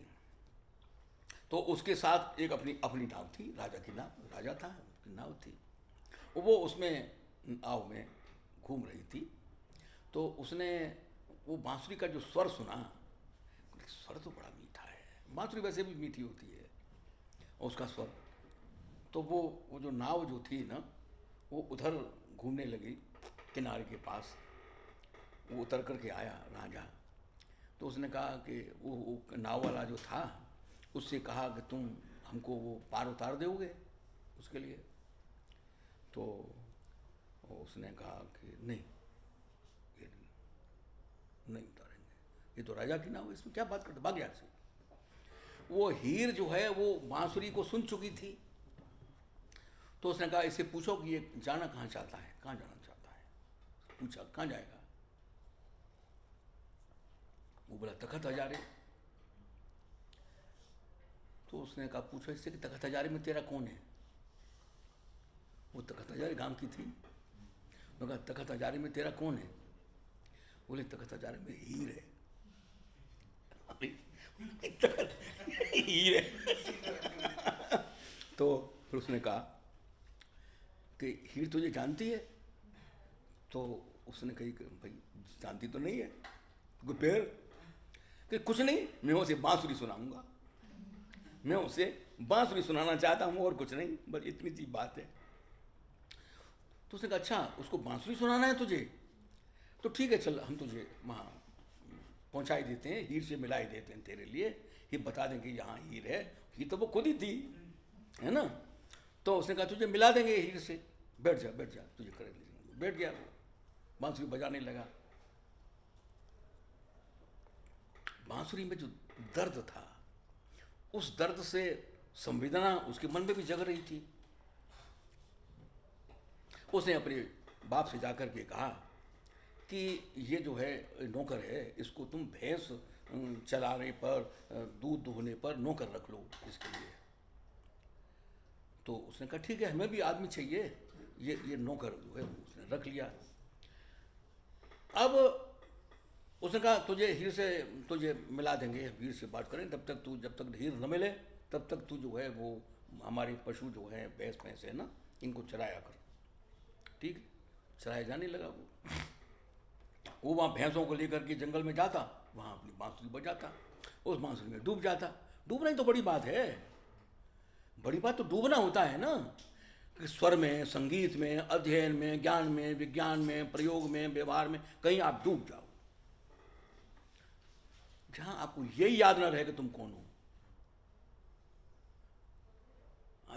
तो उसके साथ एक अपनी नाव थी, राजा की नाव, राजा था उसकी नाव थी, वो उसमें नाव में घूम रही थी। तो उसने वो बांसुरी का जो स्वर सुना, स्वर तो बड़ा मीठा है, बांसुरी वैसे भी मीठी होती है, और उसका स्वर। तो वो जो नाव जो थी ना, वो उधर घूमने लगी किनारे के पास। वो उतर करके आया राजा, तो उसने कहा कि वो नाव वाला जो था उससे कहा कि तुम हमको वो पार उतार दोगे उसके लिए। तो उसने कहा कि नहीं, ये नहीं उतारेंगे, ये तो राजा की नाव है, इसमें क्या बात करते, भाग यहाँ से। वो हीर जो है वो बांसुरी को सुन चुकी थी। तो उसने कहा इससे पूछो कि ये जाना कहाँ चाहता है, कहाँ जाना चाहता है। पूछा कहाँ जाएगा, वो बोला तखत हजारे। तो उसने कहा पूछो इससे कि तखत हजारे में तेरा कौन है। वो तखत हजारे गांव की थी। मैं कहा तखत हजारे में तेरा कौन है। बोले तखत हजारे में हीर है। हीर है। तो फिर उसने कहा कि हीर तुझे जानती है। तो उसने कही कि भाई जानती तो नहीं है। कोई पैर कि कुछ नहीं, मैं उसे बांसुरी सुनाऊंगा, मैं उसे बांसुरी सुनाना चाहता हूँ और कुछ नहीं, बस इतनी सी बात है। तो उसने कहा अच्छा उसको बांसुरी सुनाना है तुझे, तो ठीक है चल हम तुझे वहाँ पहुँचा ही देते हैं, हीर से मिला ही देते हैं तेरे लिए, ये बता दें कि यहाँ हीर है। हीर तो वो खुद ही थी, है ना। तो उसने कहा तुझे मिला देंगे हीर से, बैठ जा तुझे कर लीजिए। बैठ गया, बांसुरी बजाने लगा। बांसुरी में जो दर्द था, उस दर्द से संवेदना उसके मन में भी जग रही थी। उसने अपने बाप से जाकर के कहा कि ये जो है नौकर है, इसको तुम भैंस चलाने पर, दूध दुहने पर नौकर रख लो इसके लिए। तो उसने कहा ठीक है, हमें भी आदमी चाहिए, ये नौकर जो है उसने रख लिया। अब उसने कहा तुझे मिला देंगे, हीर से बात करें, जब तक हीर न मिले तब तक तू जो है वो हमारे पशु जो है भैंस है ना, इनको चराया कर। ठीक है, चराया जाने लगा। वो वहाँ भैंसों को लेकर के जंगल में जाता, वहाँ अपनी बांसुरी बजाता, उस बांसुरी में डूब जाता। डूबना ही तो बड़ी बात है, बड़ी बात तो डूबना होता है ना, कि स्वर में, संगीत में, अध्ययन में, ज्ञान में, विज्ञान में, प्रयोग में, व्यवहार में कहीं आप डूब जाओ, जहां आपको यही याद ना रहे कि तुम कौन हो,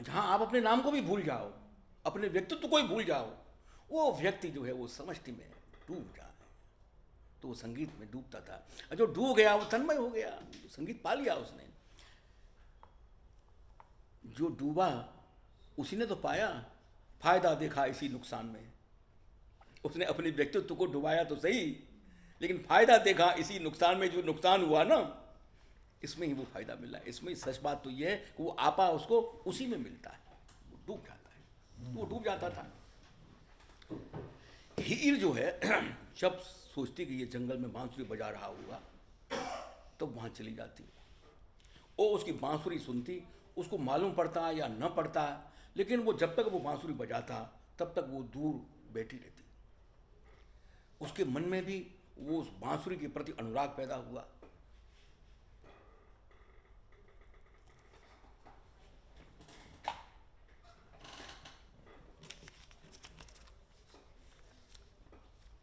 जहां आप अपने नाम को भी भूल जाओ, अपने व्यक्तित्व को भी भूल जाओ, वो व्यक्ति जो है वो समष्टि में डूब जाए। तो वो संगीत में डूबता था, और जो डूब गया वो तन्मय हो गया, संगीत पा लिया उसने। जो डूबा उसी ने तो पाया, फायदा देखा इसी नुकसान में। उसने अपने व्यक्तित्व को डुबाया तो सही, लेकिन फायदा देखा इसी नुकसान में। जो नुकसान हुआ ना, इसमें ही वो फायदा मिला। इसमें सच बात तो ये है कि वो आपा उसको उसी में मिलता है, वो डूब जाता है, तो वो डूब जाता था। हीर जो है जब सोचती कि ये जंगल में बांसुरी बजा रहा होगा, तो वहाँ चली जाती, वो उसकी बांसुरी सुनती, उसको मालूम पड़ता या न पड़ता, लेकिन वो जब तक वो बांसुरी बजाता तब तक वो दूर बैठी रहती। उसके मन में भी वो उस बांसुरी के प्रति अनुराग पैदा हुआ।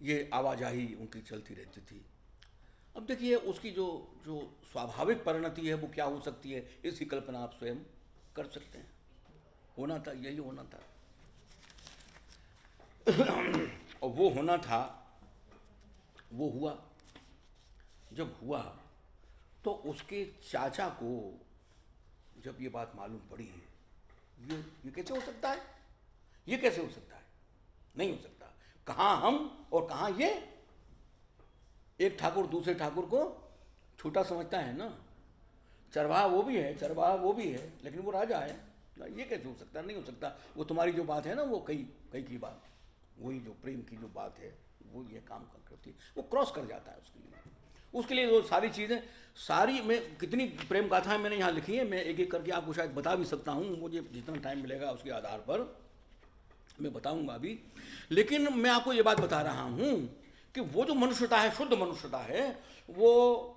ये आवाजाही उनकी चलती रहती थी। अब देखिए उसकी जो स्वाभाविक परिणति है वो क्या हो सकती है, इसकी कल्पना आप स्वयं कर सकते हैं। होना था, यही होना था। और वो होना था, वो हुआ। जब हुआ तो उसके चाचा को जब ये बात मालूम पड़ी, ये कैसे हो सकता है, ये कैसे हो सकता है, नहीं हो सकता। कहाँ हम और कहाँ ये। एक ठाकुर दूसरे ठाकुर को छोटा समझता है ना। चरवाहा वो भी है, चरवाहा वो भी है, लेकिन वो राजा है। ये कैसे हो सकता है, नहीं हो सकता। वो तुम्हारी जो बात है ना, वो कई कई की बात, वही जो प्रेम की जो बात है, वो ये काम करती है, वो क्रॉस कर जाता है उसके लिए वो सारी चीज़ें, सारी मैं कितनी प्रेम गाथाएं मैंने यहाँ लिखी है, मैं एक एक करके आपको शायद बता भी सकता हूँ, मुझे जितना टाइम मिलेगा उसके आधार पर मैं बताऊँगा अभी। लेकिन मैं आपको ये बात बता रहा हूँ कि वो जो मनुष्यता है, शुद्ध मनुष्यता है, वो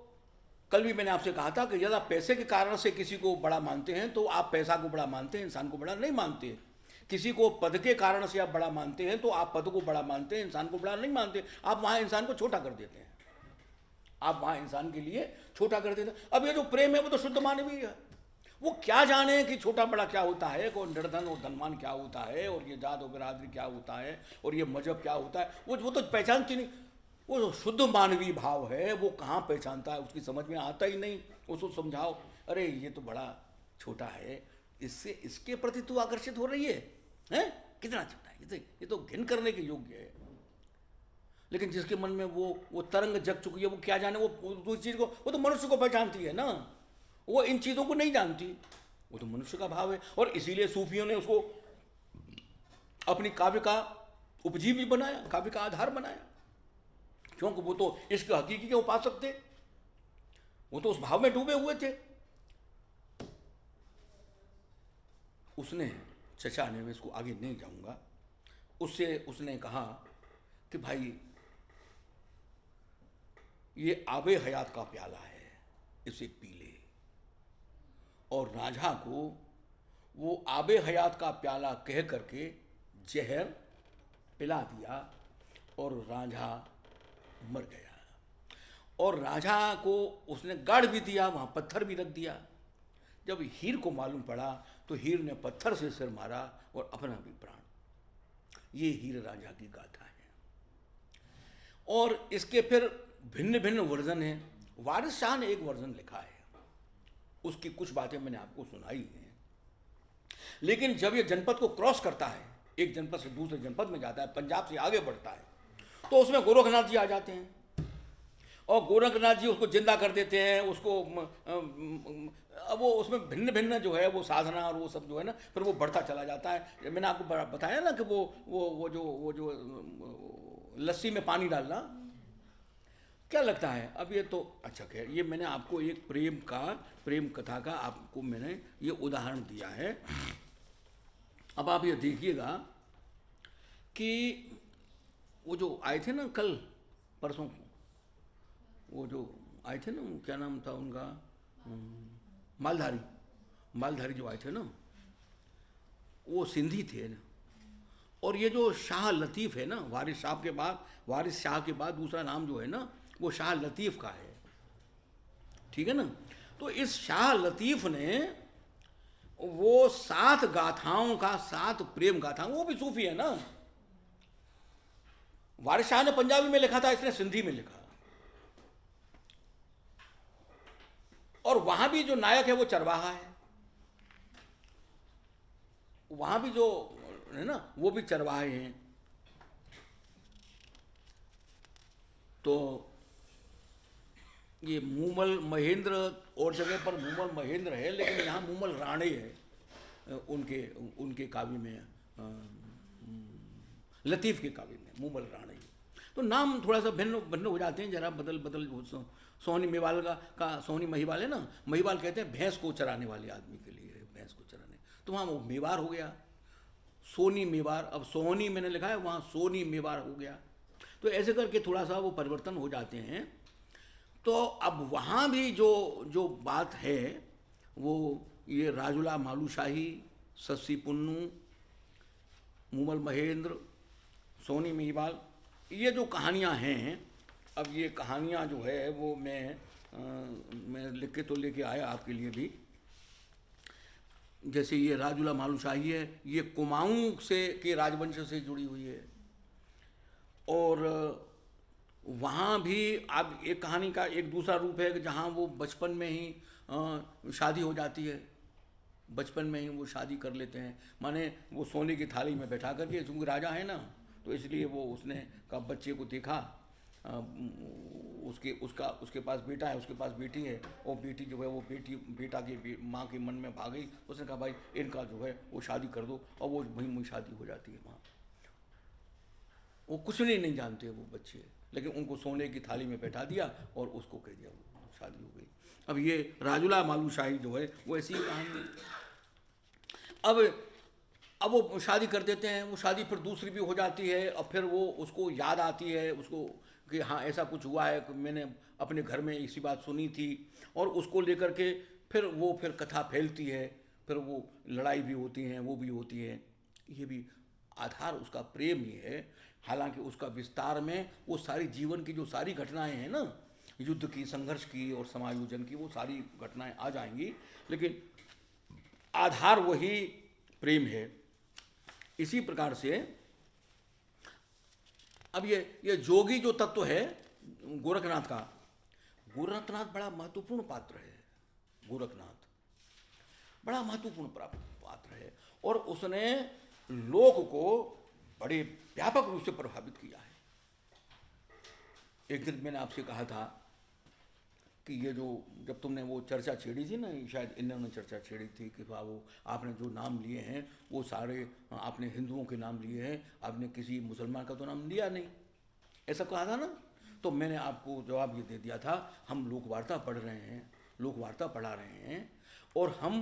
कल भी मैंने आपसे कहा था कि यदि आप पैसे के कारण से किसी को बड़ा मानते हैं तो आप पैसा को बड़ा मानते हैं, इंसान को बड़ा नहीं मानते। किसी को पद के कारण से आप बड़ा मानते हैं तो आप पद को बड़ा मानते हैं, इंसान को बड़ा नहीं मानते। आप वहाँ इंसान को छोटा कर देते हैं, आप वहाँ इंसान के लिए छोटा कर देते हैं। अब ये जो प्रेम है वो तो शुद्ध मानवीय है। वो क्या जाने कि छोटा बड़ा क्या होता है, कौन निर्धन और धनवान क्या होता है, और ये जात और बिरादरी क्या होता है, और ये मजहब क्या होता है, वो तो पहचानती नहीं। वो जो शुद्ध मानवीय भाव है वो कहाँ पहचानता है, उसकी समझ में आता ही नहीं। उसको समझाओ, अरे ये तो बड़ा छोटा है, इससे इसके प्रति तू आकर्षित हो रही है, हैं? कितना छोटा है, ये तो घिन करने के योग्य है। लेकिन जिसके मन में वो तरंग जग चुकी है, वो क्या जाने, वो इस चीज़ को, वो तो मनुष्य को पहचानती है ना, वो इन चीज़ों को नहीं जानती। वो तो मनुष्य का भाव है, और इसीलिए सूफियों ने उसको अपनी काव्य का उपजीवी बनाया, काव्य का आधार बनाया। क्योंकि वो तो इश्क हकीकी के उपासक थे, वो तो उस भाव में डूबे हुए थे। उसने, चचा ने, मैं इसको आगे नहीं जाऊंगा, उसने कहा कि भाई ये आबे हयात का प्याला है, इसे पी ले। और रांझा को वो आबे हयात का प्याला कह करके जहर पिला दिया, और रांझा मर गया। और रांझा को उसने गाड़ भी दिया, वहाँ पत्थर भी रख दिया। जब हीर को मालूम पड़ा तो हीर ने पत्थर से सिर मारा और अपना भी प्राण। ये हीर रांझा की गाथा है। और इसके फिर भिन्न भिन्न वर्जन हैं। वारिस शाह ने एक वर्जन लिखा है, उसकी कुछ बातें मैंने आपको सुनाई हैं। लेकिन जब ये जनपद को क्रॉस करता है, एक जनपद से दूसरे जनपद में जाता है, पंजाब से आगे बढ़ता है, तो उसमें गोरखनाथ जी आ जाते हैं, और गोरखनाथ जी उसको जिंदा कर देते हैं। उसको अब वो उसमें भिन्न भिन्न जो है वो साधना और वो सब जो है ना, फिर वो बढ़ता चला जाता है। मैंने आपको बताया ना कि वो जो लस्सी में पानी डालना, क्या लगता है अब ये तो अच्छा खैर, ये मैंने आपको एक प्रेम कथा का आपको मैंने ये उदाहरण दिया है। अब आप ये देखिएगा कि वो जो आए थे ना कल परसों, वो जो आए थे ना, क्या नाम था उनका, मालधारी जो आए थे ना, वो सिंधी थे ना। और ये जो शाह लतीफ़ है ना, वारिस शाह के बाद दूसरा नाम जो है ना, वो शाह लतीफ़ का है, ठीक है ना। तो इस शाह लतीफ़ ने वो 7 गाथाओं का, 7 प्रेम गाथाओं, वो भी सूफी है ना। वारिस शाह ने पंजाबी में लिखा था, इसने सिंधी में लिखा। और वहां भी जो नायक है वो चरवाहा है, वहां भी जो है ना वो भी चरवाहे हैं। तो ये मूमल महेंद्र, और जगह पर मूमल महेंद्र है, लेकिन यहाँ मूमल राणे है उनके काव्य में, लतीफ़ के काव्य में मूमल राणे। तो नाम थोड़ा सा भिन्न हो जाते हैं, जरा बदल। सोहनी मेवाल का सोहनी महिवाल है ना, महिवाल कहते हैं भैंस को चराने वाले आदमी के लिए, भैंस को चराने, तो वहाँ वो मेवार हो गया, सोनी मेवार। अब सोहनी मैंने लिखा है, वहाँ सोनी मेवार हो गया। तो ऐसे करके थोड़ा सा वो परिवर्तन हो जाते हैं। तो अब वहाँ भी जो बात है वो ये राजुला मालूशाही, सस्सी पुन्नू, मूमल महेंद्र, सोनी महिवाल, ये जो कहानियाँ हैं, अब ये कहानियाँ जो है वो मैं लिख के तो लेके आया आपके लिए भी। जैसे ये राजुला मालूशाही है, ये कुमाऊँ के राजवंश से जुड़ी हुई है, और वहाँ भी अब एक कहानी का एक दूसरा रूप है कि जहाँ वो बचपन में ही शादी हो जाती है, बचपन में ही वो शादी कर लेते हैं, माने वो सोने की थाली में बैठा करके, क्योंकि राजा है ना, तो इसलिए वो उसने का बच्चे को देखा, उसके पास बेटा है, उसके पास बेटी है, और बेटी जो है वो बेटा की माँ के मन में भाग गई, उसने कहा भाई इनका जो है वो शादी कर दो, और वो वहीं शादी हो जाती है वहाँ। वो कुछ नहीं जानते वो बच्चे, लेकिन उनको सोने की थाली में बैठा दिया और उसको कह दिया, वो शादी हो गई। अब ये राजुला मालूशाही जो है वो ऐसी ही कहानी है। अब वो शादी कर देते हैं, वो शादी फिर दूसरी भी हो जाती है, और फिर वो उसको याद आती है उसको कि हाँ ऐसा कुछ हुआ है, कि मैंने अपने घर में इसी बात सुनी थी, और उसको लेकर के फिर कथा फैलती है, फिर वो लड़ाई भी होती हैं, वो भी होती है। ये भी आधार उसका प्रेम ही है। हालांकि उसका विस्तार में वो सारी जीवन की जो सारी घटनाएं हैं ना, युद्ध की, संघर्ष की और समायोजन की, वो सारी घटनाएं आ जाएंगी, लेकिन आधार वही प्रेम है। इसी प्रकार से अब ये जोगी जो तत्व है गोरखनाथ का, गोरखनाथ बड़ा महत्वपूर्ण पात्र है। गोरखनाथ बड़ा महत्वपूर्ण पात्र है, और उसने लोक को बड़े व्यापक रूप से प्रभावित किया है। एक दिन मैंने आपसे कहा था कि ये जो जब तुमने वो चर्चा छेड़ी थी ना, शायद इन्होंने चर्चा छेड़ी थी कि वो आपने जो नाम लिए हैं वो सारे आपने हिंदुओं के नाम लिए हैं, आपने किसी मुसलमान का तो नाम लिया नहीं, ऐसा कहा था ना। तो मैंने आपको जवाब ये दे दिया था, हम लोकवार्ता पढ़ रहे हैं, लोकवार्ता पढ़ा रहे हैं, और हम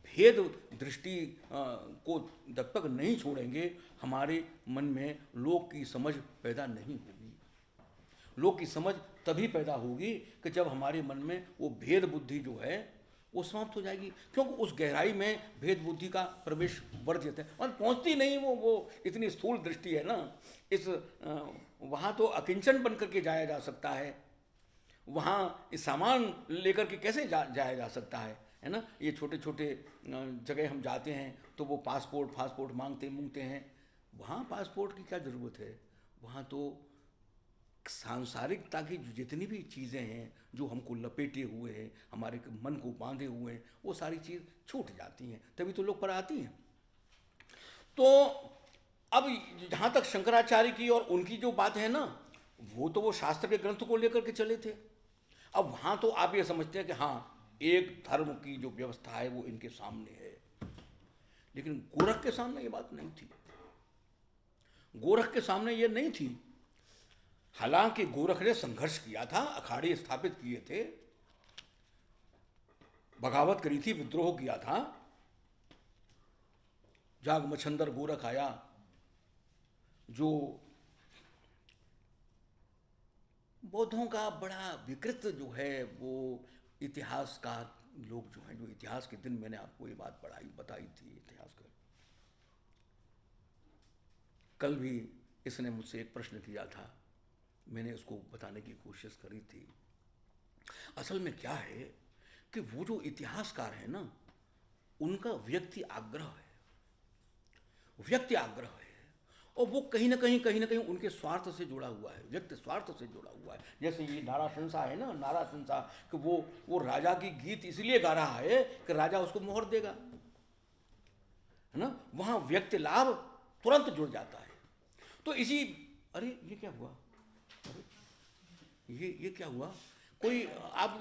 भेद दृष्टि को जब तक नहीं छोड़ेंगे हमारे मन में लोक की समझ पैदा नहीं होगी। लोक की समझ तभी पैदा होगी कि जब हमारे मन में वो भेद बुद्धि जो है वो समाप्त हो जाएगी, क्योंकि उस गहराई में भेद बुद्धि का प्रवेश वर्जित है और पहुंचती नहीं। वो इतनी स्थूल दृष्टि है ना, इस वहाँ तो अकिंचन बन करके जाया जा सकता है, वहाँ इस सामान लेकर के कैसे जाया जा सकता है ना। ये छोटे छोटे जगह हम जाते हैं तो वो पासपोर्ट मांगते हैं, वहाँ पासपोर्ट की क्या ज़रूरत है। वहाँ तो सांसारिकता की जितनी भी चीज़ें हैं जो हमको लपेटे हुए हैं, हमारे मन को बांधे हुए हैं, वो सारी चीज़ छूट जाती हैं, तभी तो लोग पर आती हैं। तो अब जहाँ तक शंकराचार्य की और उनकी जो बात है ना, वो शास्त्र के ग्रंथ को लेकर के चले थे। अब वहाँ तो आप ये समझते हैं कि हाँ एक धर्म की जो व्यवस्था है वो इनके सामने है, लेकिन गोरख के सामने ये बात नहीं थी। गोरख के सामने ये नहीं थी। हालांकि गोरख ने संघर्ष किया था, अखाड़े स्थापित किए थे, बगावत करी थी, विद्रोह किया था। जाग मछंदर गोरख आया, जो बौद्धों का बड़ा विकृत जो है वो इतिहासकार लोग जो हैं, जो इतिहास के दिन मैंने आपको ये बात बताई थी इतिहास का। कल भी इसने मुझसे एक प्रश्न किया था, मैंने उसको बताने की कोशिश करी थी। असल में क्या है कि वो जो इतिहासकार है ना, उनका व्यक्ति आग्रह है, और वो कहीं ना कहीं उनके स्वार्थ से जुड़ा हुआ है, व्यक्ति स्वार्थ से जुड़ा हुआ है। जैसे ये नाराशंसा है ना, नाराशंसा कि वो राजा की गीत इसलिए गा रहा है कि राजा उसको मोहर देगा, है ना। वहाँ व्यक्ति लाभ तुरंत जुड़ जाता है। तो अरे ये क्या हुआ, ये क्या हुआ, कोई आप